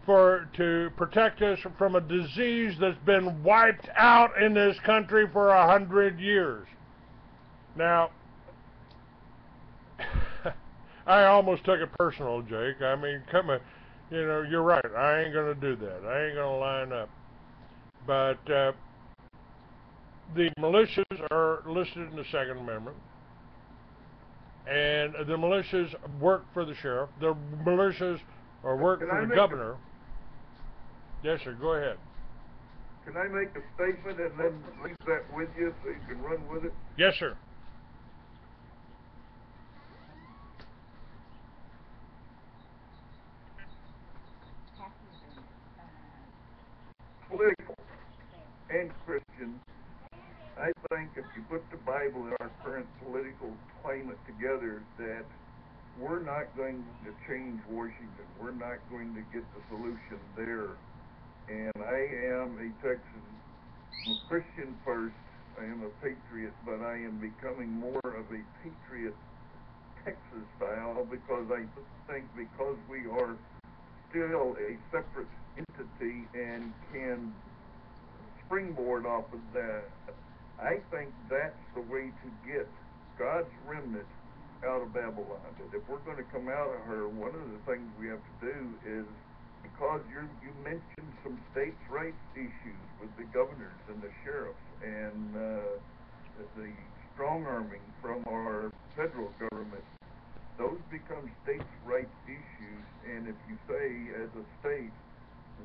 to protect us from a disease that's been wiped out in this country for 100 years. Now, I almost took it personal, Jake. I mean, come on, you know, you're right. I ain't going to do that. I ain't going to line up. But the militias are listed in the Second Amendment, and the militias work for the sheriff. The militias work for the governor. Yes, sir. Go ahead. Can I make a statement and then leave that with you so you can run with it? Yes, sir. Political and Christian, I think if you put the Bible and our current political climate together, that we're not going to change Washington. We're not going to get the solution there. And I am a Texan. I'm a Christian first. I am a patriot, but I am becoming more of a patriot Texas style, because I think because we are still a separate entity and can springboard off of that, I think that's the way to get God's remnant out of Babylon. And if we're going to come out of her, one of the things we have to do is, because you mentioned some states' rights issues with the governors and the sheriffs and the strong-arming from our federal government, those become states' rights issues. And if you say, as a state,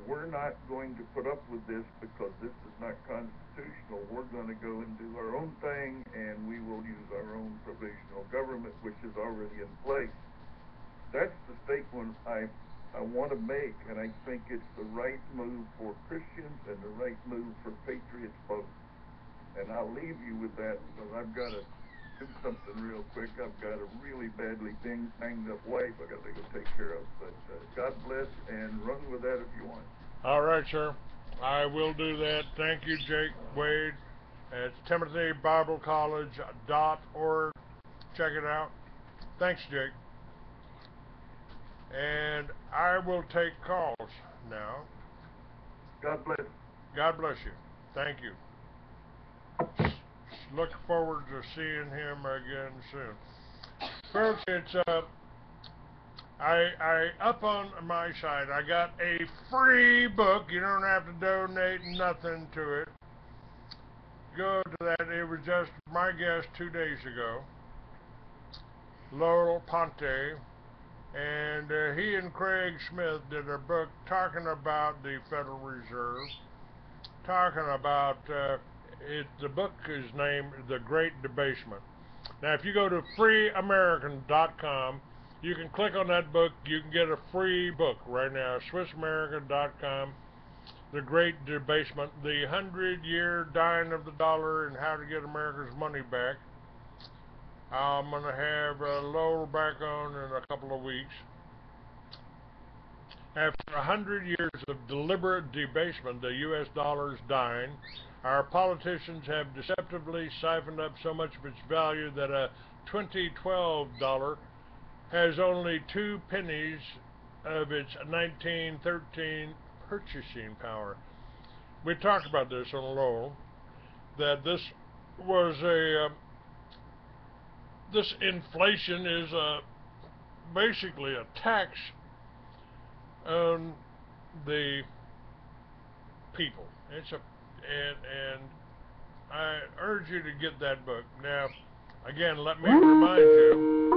we're not going to put up with this because this is not constitutional, we're going to go and do our own thing, and we will use our own provisional government, which is already in place. That's the statement I want to make, and I think it's the right move for Christians and the right move for patriots both. And I'll leave you with that, because I've got to do something real quick. I've got a really badly banged up wife I've got to go take care of. But God bless, and run with that if you want. All right, sir. I will do that. Thank you, Jake Wade. It's TimothyBibleCollege.org. Check it out. Thanks, Jake. And I will take calls now. God bless. God bless you. Thank you. Look forward to seeing him again soon. Folks, it's I up on my site, I got a free book. You don't have to donate nothing to it. Go to that. It was just my guest 2 days ago, Laurel Ponte, and he and Craig Smith did a book talking about the Federal Reserve, talking about the book is named The Great Debasement. Now, if you go to freeamerican.com, you can click on that book. You can get a free book right now. SwissAmerican.com, The Great Debasement, The 100-Year Dying of the Dollar and How to Get America's Money Back. I'm going to have Lowell back on in a couple of weeks. After 100 years of deliberate debasement, the U.S. dollar is dying. Our politicians have deceptively siphoned up so much of its value that a 2012 dollar has only 2 pennies of its 1913 purchasing power. We talked about this on Lowell, that this was this inflation is basically a tax on the people. It's a and I urge you to get that book. Now, again, let me remind you.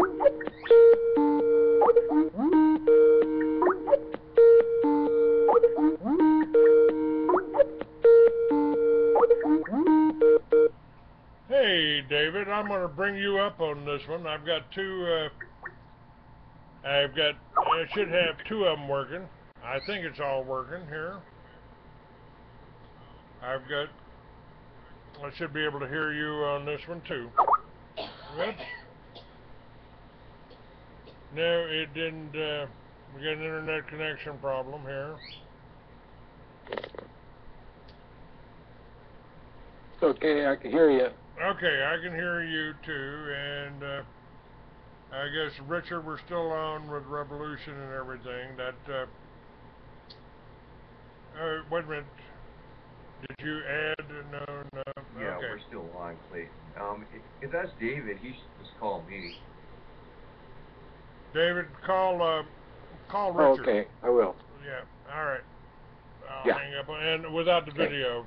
Hey, David, I'm going to bring you up on this one. I've got I should have 2 of them working. I think it's all working here. I should be able to hear you on this one too. Whoops. No, it didn't. We got an internet connection problem here. It's okay, I can hear you. Okay, I can hear you too, and I guess Richard, we're still on with Revolution and everything. That wait a minute. Did you add? No. Yeah, okay. We're still on, Clay. If that's David, he should just call me. David, call Richard. Okay, I will. Yeah. All right. I'll Yeah. hang up and without the video.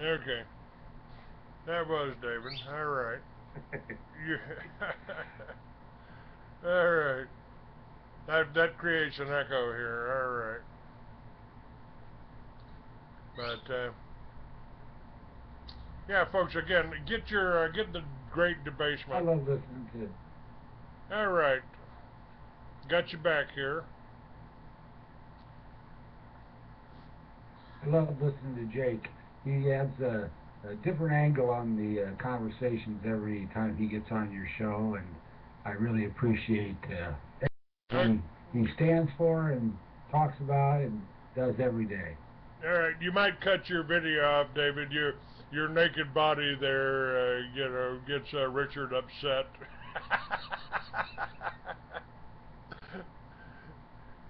Okay. That was David. All right. All right. That creates an echo here. All right. But yeah, folks. Again, get the Great Debasement. I love listening to it. All right. Got you back here. I love listening to Jake. He adds a different angle on the conversations every time he gets on your show, and I really appreciate everything he stands for and talks about and does every day. All right, you might cut your video off, David. your naked body there, you know, gets Richard upset.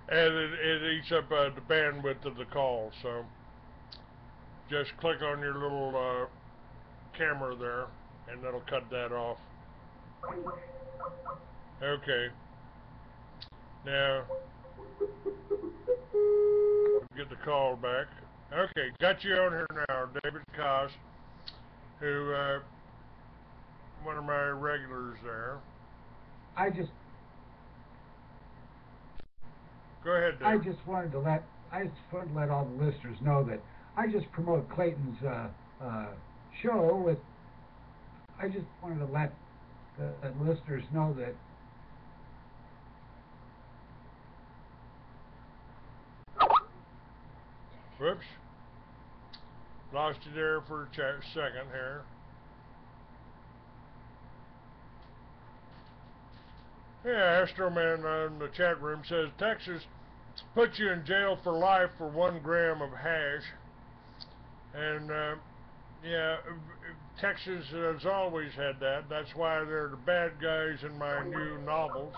And it eats up the bandwidth of the call, so just click on your little camera there, and that'll cut that off. Okay. Now, get the call back. Okay, got you on here now, David Koss, who, one of my regulars there. Go ahead, David. I just wanted to let all the listeners know that I just promote Clayton's show with. I just wanted to let the listeners know that. Whoops. Lost you there for a second here. Yeah, Astroman in the chat room says Texas puts you in jail for life for 1 gram of hash. And yeah, Texas has always had that. That's why they're the bad guys in my new novels.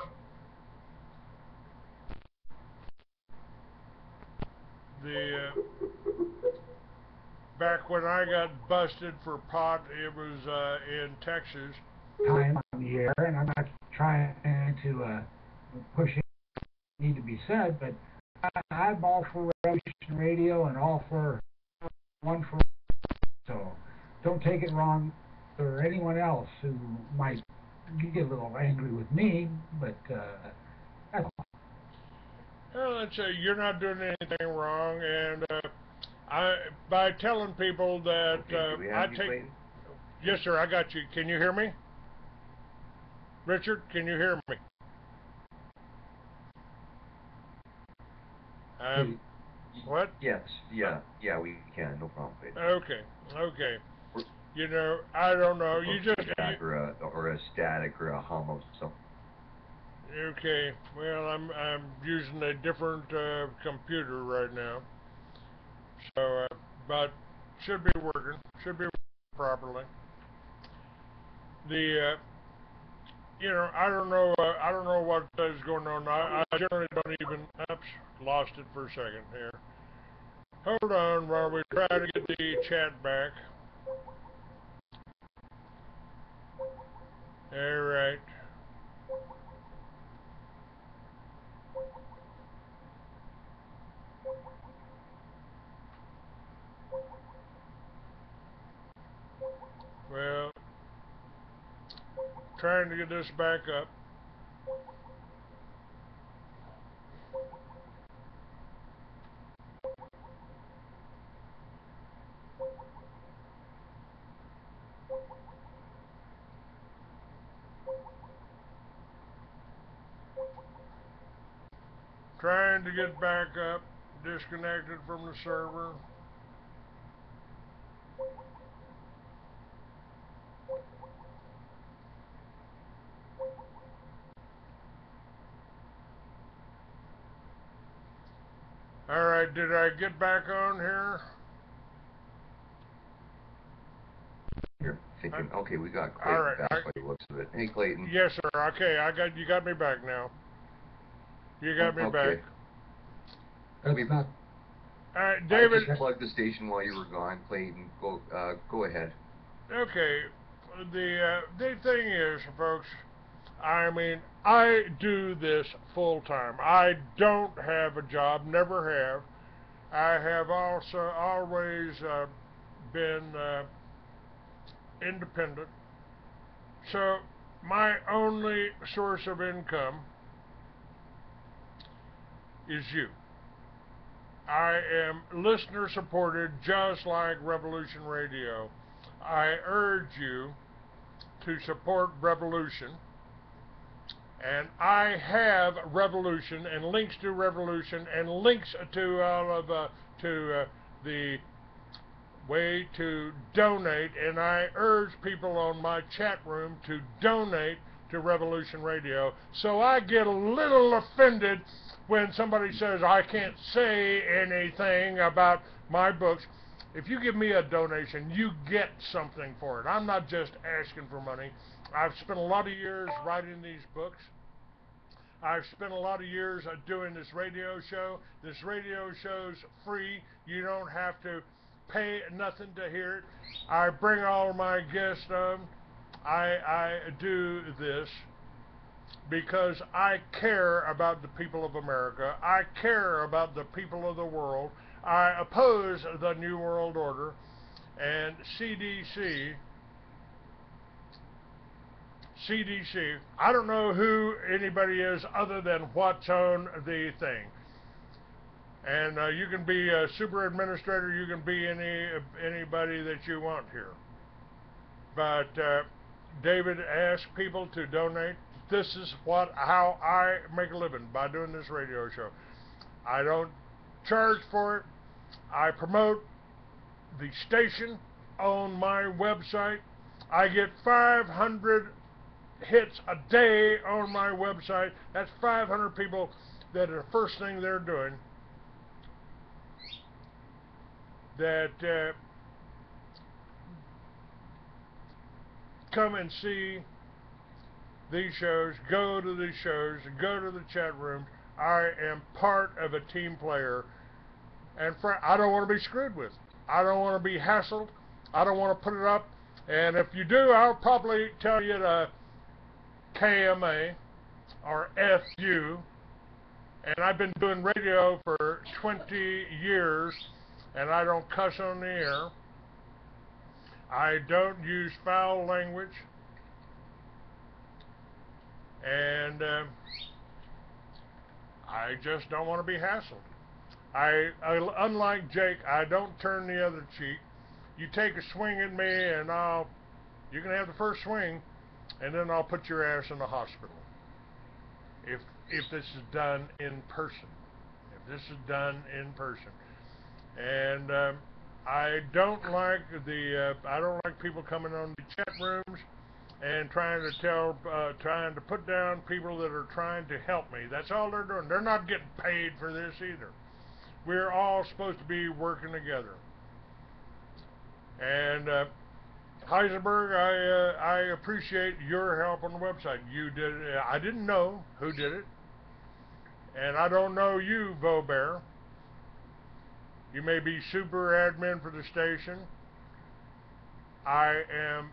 Back when I got busted for pot, it was in Texas. Time on the air, and I'm not trying to push it need to be said, but I'm all for Revolution Radio and all for one for. So don't take it wrong for anyone else who might get a little angry with me, but that's all. Well, let's say you're not doing anything wrong, and by telling people that I take. Clayton? Yes, sir, I got you. Can you hear me? Richard, can you hear me? What? Yes, yeah, we can, no problem, Clayton. Okay. You know, I don't know. You just or a static or a hum of something. Okay. Well, I'm using a different computer right now, so but should be working properly. You know, I don't know what is going on. I generally don't even. Oops, lost it for a second here. Hold on while we try to get the chat back. All right. Well, trying to get this back up. Trying to get back up, disconnected from the server. All right, did I get back on here? You're thinking, okay, we got All Clayton right, back by the looks of it. Hey, Clayton. Yes, sir. Okay, you got me back now. You got me back. That's not. All right, David. I just plugged the station while you were gone, Clayton. Go ahead. Okay, the thing is, folks, I mean, I do this full time. I don't have a job, never have. I have also always been independent. So my only source of income is you. I am listener supported, just like Revolution Radio. I urge you to support Revolution, and I have Revolution and links to Revolution and links to all of the way to donate, and I urge people on my chat room to donate to Revolution Radio. So I get a little offended when somebody says I can't say anything about my books. If you give me a donation, you get something for it. I'm not just asking for money. I've spent a lot of years writing these books. I've spent a lot of years doing this radio show. This radio show's free. You don't have to pay nothing to hear it. I bring all my guests on. I do this because I care about the people of America. I care about the people of the world. I oppose the New World Order, and CDC, I don't know who anybody is other than what's on the thing. And you can be a super administrator, you can be anybody that you want here. But David asked people to donate. This is how I make a living, by doing this radio show. I don't charge for it. I promote the station on my website. I get 500 hits a day on my website. That's 500 people that are the first thing they're doing that come and see these shows, go to these shows, go to the chat rooms. I am part of a team player, and I don't want to be screwed with. I don't want to be hassled. I don't want to put it up. And if you do, I'll probably tell you to KMA or FU. And I've been doing radio for 20 years, and I don't cuss on the air. I don't use foul language. And I just don't want to be hassled. Unlike Jake, I don't turn the other cheek. You take a swing at me, and you can have the first swing, and then I'll put your ass in the hospital. If this is done in person. If this is done in person. And I don't like people coming on the chat rooms and trying to put down people that are trying to help me. That's all they're doing. They're not getting paid for this either. We're all supposed to be working together. And Heisenberg, I appreciate your help on the website. You did it. I didn't know who did it. And I don't know you, Vaubear. You may be super admin for the station. I am,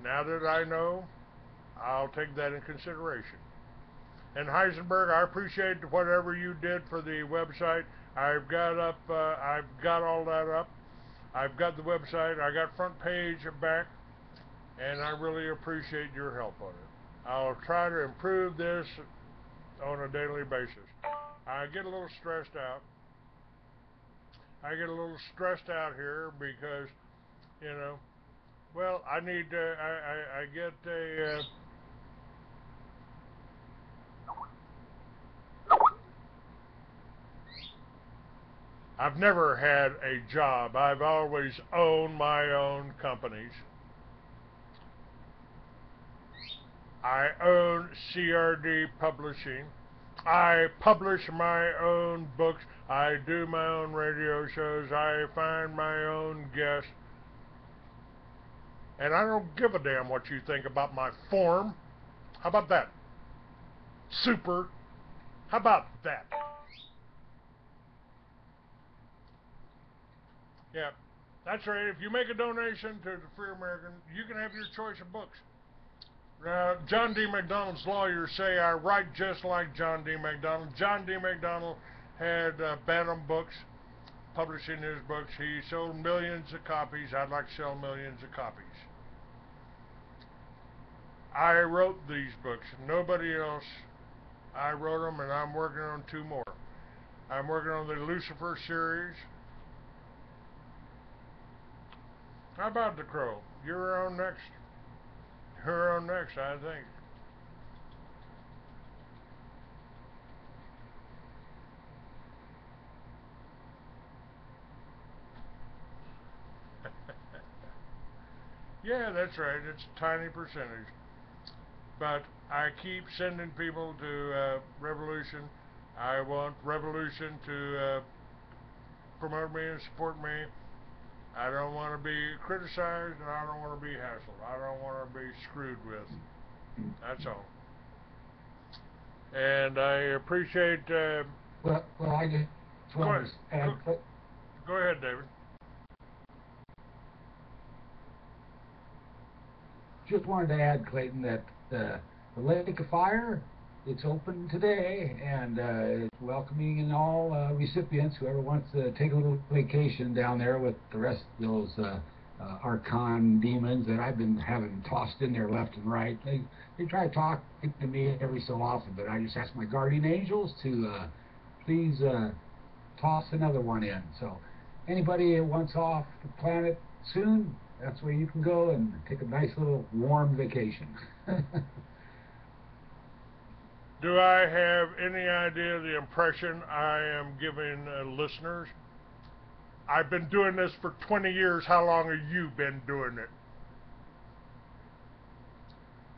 now that I know, I'll take that in consideration. And Heisenberg, I appreciate whatever you did for the website. I've got all that up. I've got the website. I got front page back, and I really appreciate your help on it. I'll try to improve this on a daily basis. I get a little stressed out. Here because, well, I need to, I get a, I've never had a job. I've always owned my own companies. I own CRD Publishing. I publish my own books. I do my own radio shows. I find my own guests. And I don't give a damn what you think about my form. How about that? Super. How about that? Yeah, that's right. If you make a donation to the Free American, you can have your choice of books. John D. MacDonald's lawyers say I write just like John D. MacDonald. John D. MacDonald had Bantam Books publishing his books. He sold millions of copies. I'd like to sell millions of copies. I wrote these books. Nobody else. I wrote them, and I'm working on 2 more. I'm working on the Lucifer series. How about the Crow? You're on next. You're on next, I think. Yeah, that's right. It's a tiny percentage. But I keep sending people to Revolution. I want Revolution to promote me and support me. I don't want to be criticized, and I don't want to be hassled. I don't want to be screwed with. That's all. And I appreciate. Well, I just want to add. Go ahead, David. Just wanted to add, Clayton, that the Lake of Fire, it's open today, and it's welcoming in all recipients, whoever wants to take a little vacation down there with the rest of those Archon demons that I've been having tossed in there left and right. They try to talk to me every so often, but I just ask my guardian angels to please toss another one in. So anybody who wants off the planet soon, that's where you can go and take a nice little warm vacation. Do I have any idea the impression I am giving listeners? I've been doing this for 20 years. How long have you been doing it?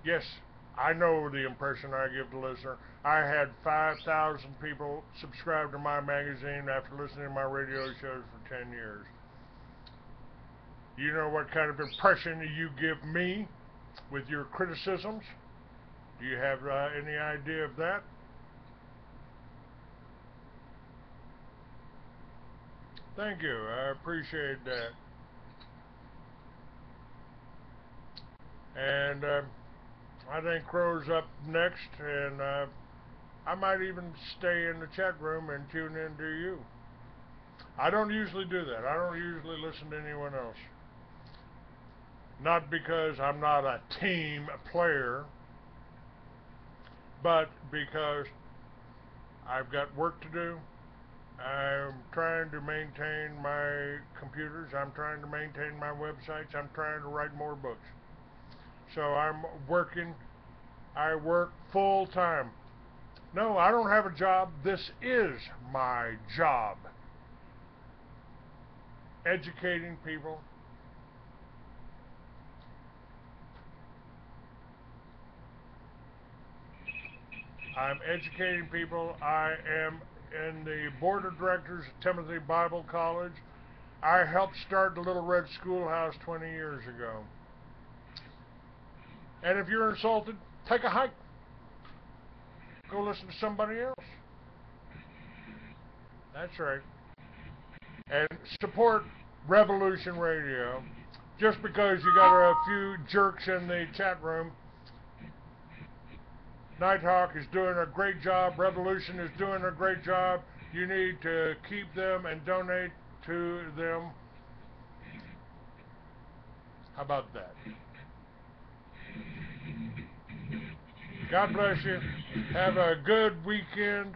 Yes, I know the impression I give the listener. I had 5,000 people subscribe to my magazine after listening to my radio shows for 10 years. You know what kind of impression you give me with your criticisms? Do you have any idea of that? Thank you. I appreciate that. And I think Crow's up next, and I might even stay in the chat room and tune in to you. I don't usually do that. I don't usually listen to anyone else. Not because I'm not a team player, but because I've got work to do. I'm trying to maintain my computers. I'm trying to maintain my websites. I'm trying to write more books. So I'm working. I work full time. No, I don't have a job. This is my job. Educating people. I'm educating people. I am in the board of directors of Timothy Bible College. I helped start the Little Red Schoolhouse 20 years ago. And if you're insulted, take a hike. Go listen to somebody else. That's right. And support Revolution Radio. Just because you got a few jerks in the chat room, Nighthawk is doing a great job. Revolution is doing a great job. You need to keep them and donate to them. How about that? God bless you. Have a good weekend.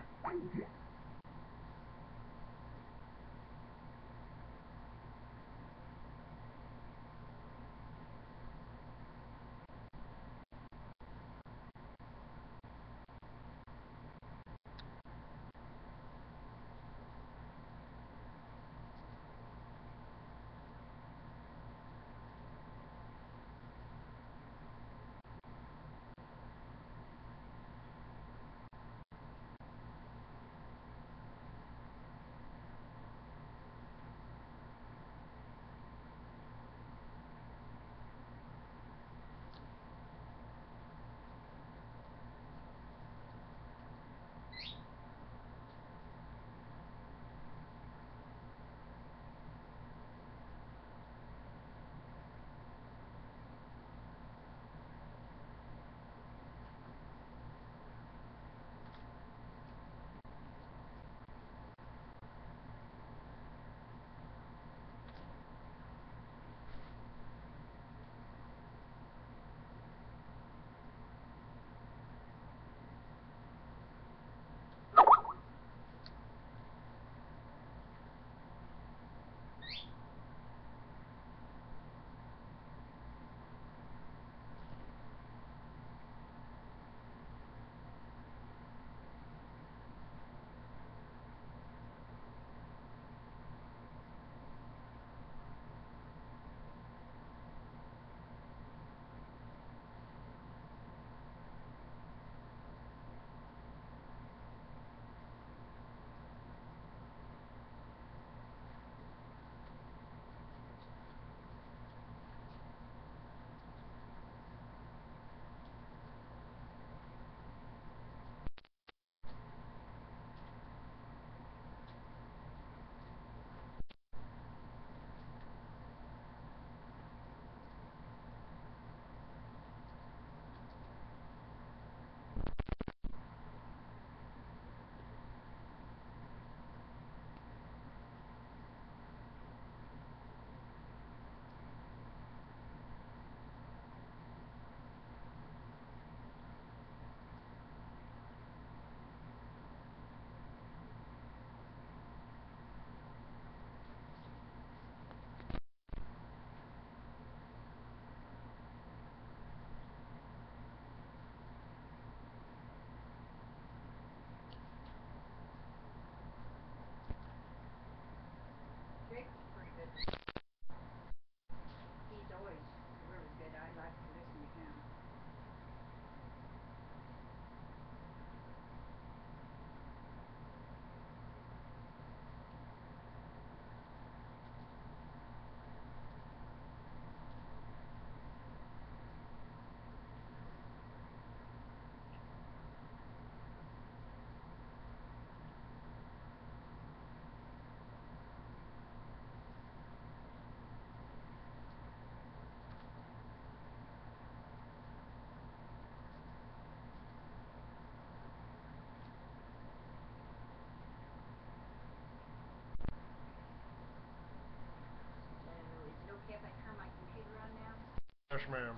ma'am.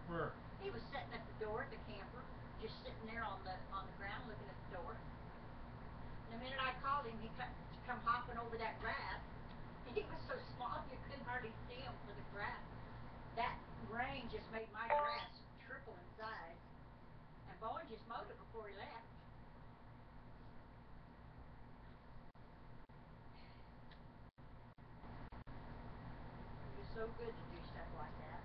Where? He was sitting at the door at the camper, just sitting there on the ground looking at the door. And the minute I called him, he come hopping over that grass. He was so small you couldn't hardly see him for the grass. That rain just made my grass triple in size. And Bowen just mowed it before he left. It was so good to do stuff like that.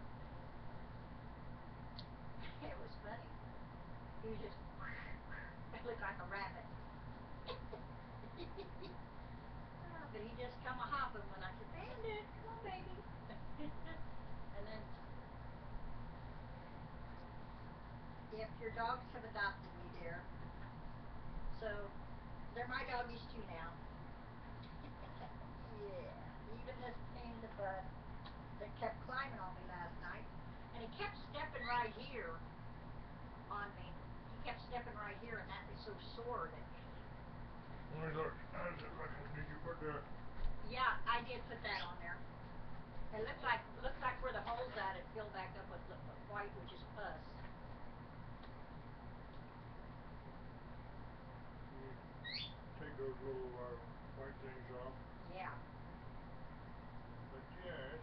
It was funny. He was just, it looked like a rabbit. But he just come a hopping when I said, Bandit, come on baby. And then, if your dogs have adopted me, dear. So, they're my doggies too now. Yeah, even this pain in the butt that kept climbing on me last night. And he kept stepping right here on me. He kept stepping right here, and that is so sore that. Let me look. Did you put the? Yeah, I did put that on there. It looks like where the hole's at, it filled back up with the white, which is pus. Take those little white things off. Yeah. But yeah,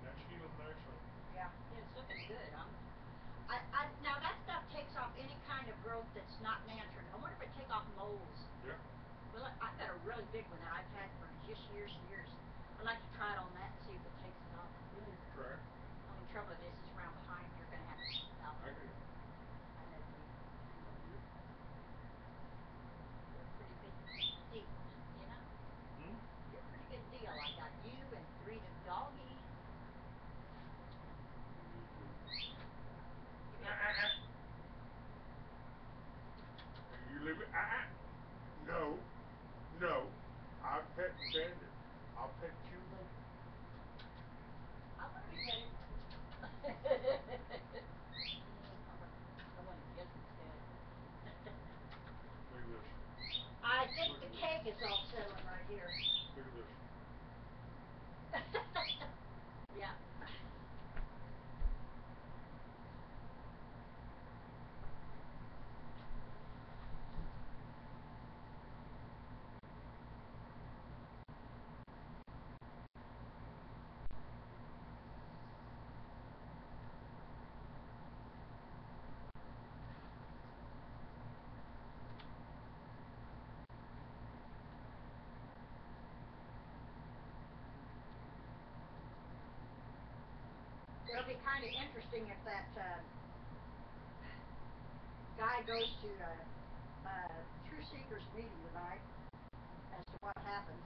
that's healing nicely. Yeah, it's looking good. Now that stuff takes off any kind of growth that's not natural. I wonder if it take off moles. Yeah. Well, I've got a really big one that I've had for just years and years. I'd like to try it on that and see if it takes it off. Yeah, you can try it. Only trouble is around behind you're going to have to stop. I can. And then you're a pretty big deal, you know? Hmm? You're a pretty good deal. I got you and 3 doggies. You leave it. No. I'll pet Bandit. I'll pet you later. I want to be petted. I want to kiss instead. Look at this. I think the cake is all settling right here. Look at this. Yeah. It'll be kind of interesting if that guy goes to True Seekers meeting tonight as to what happens.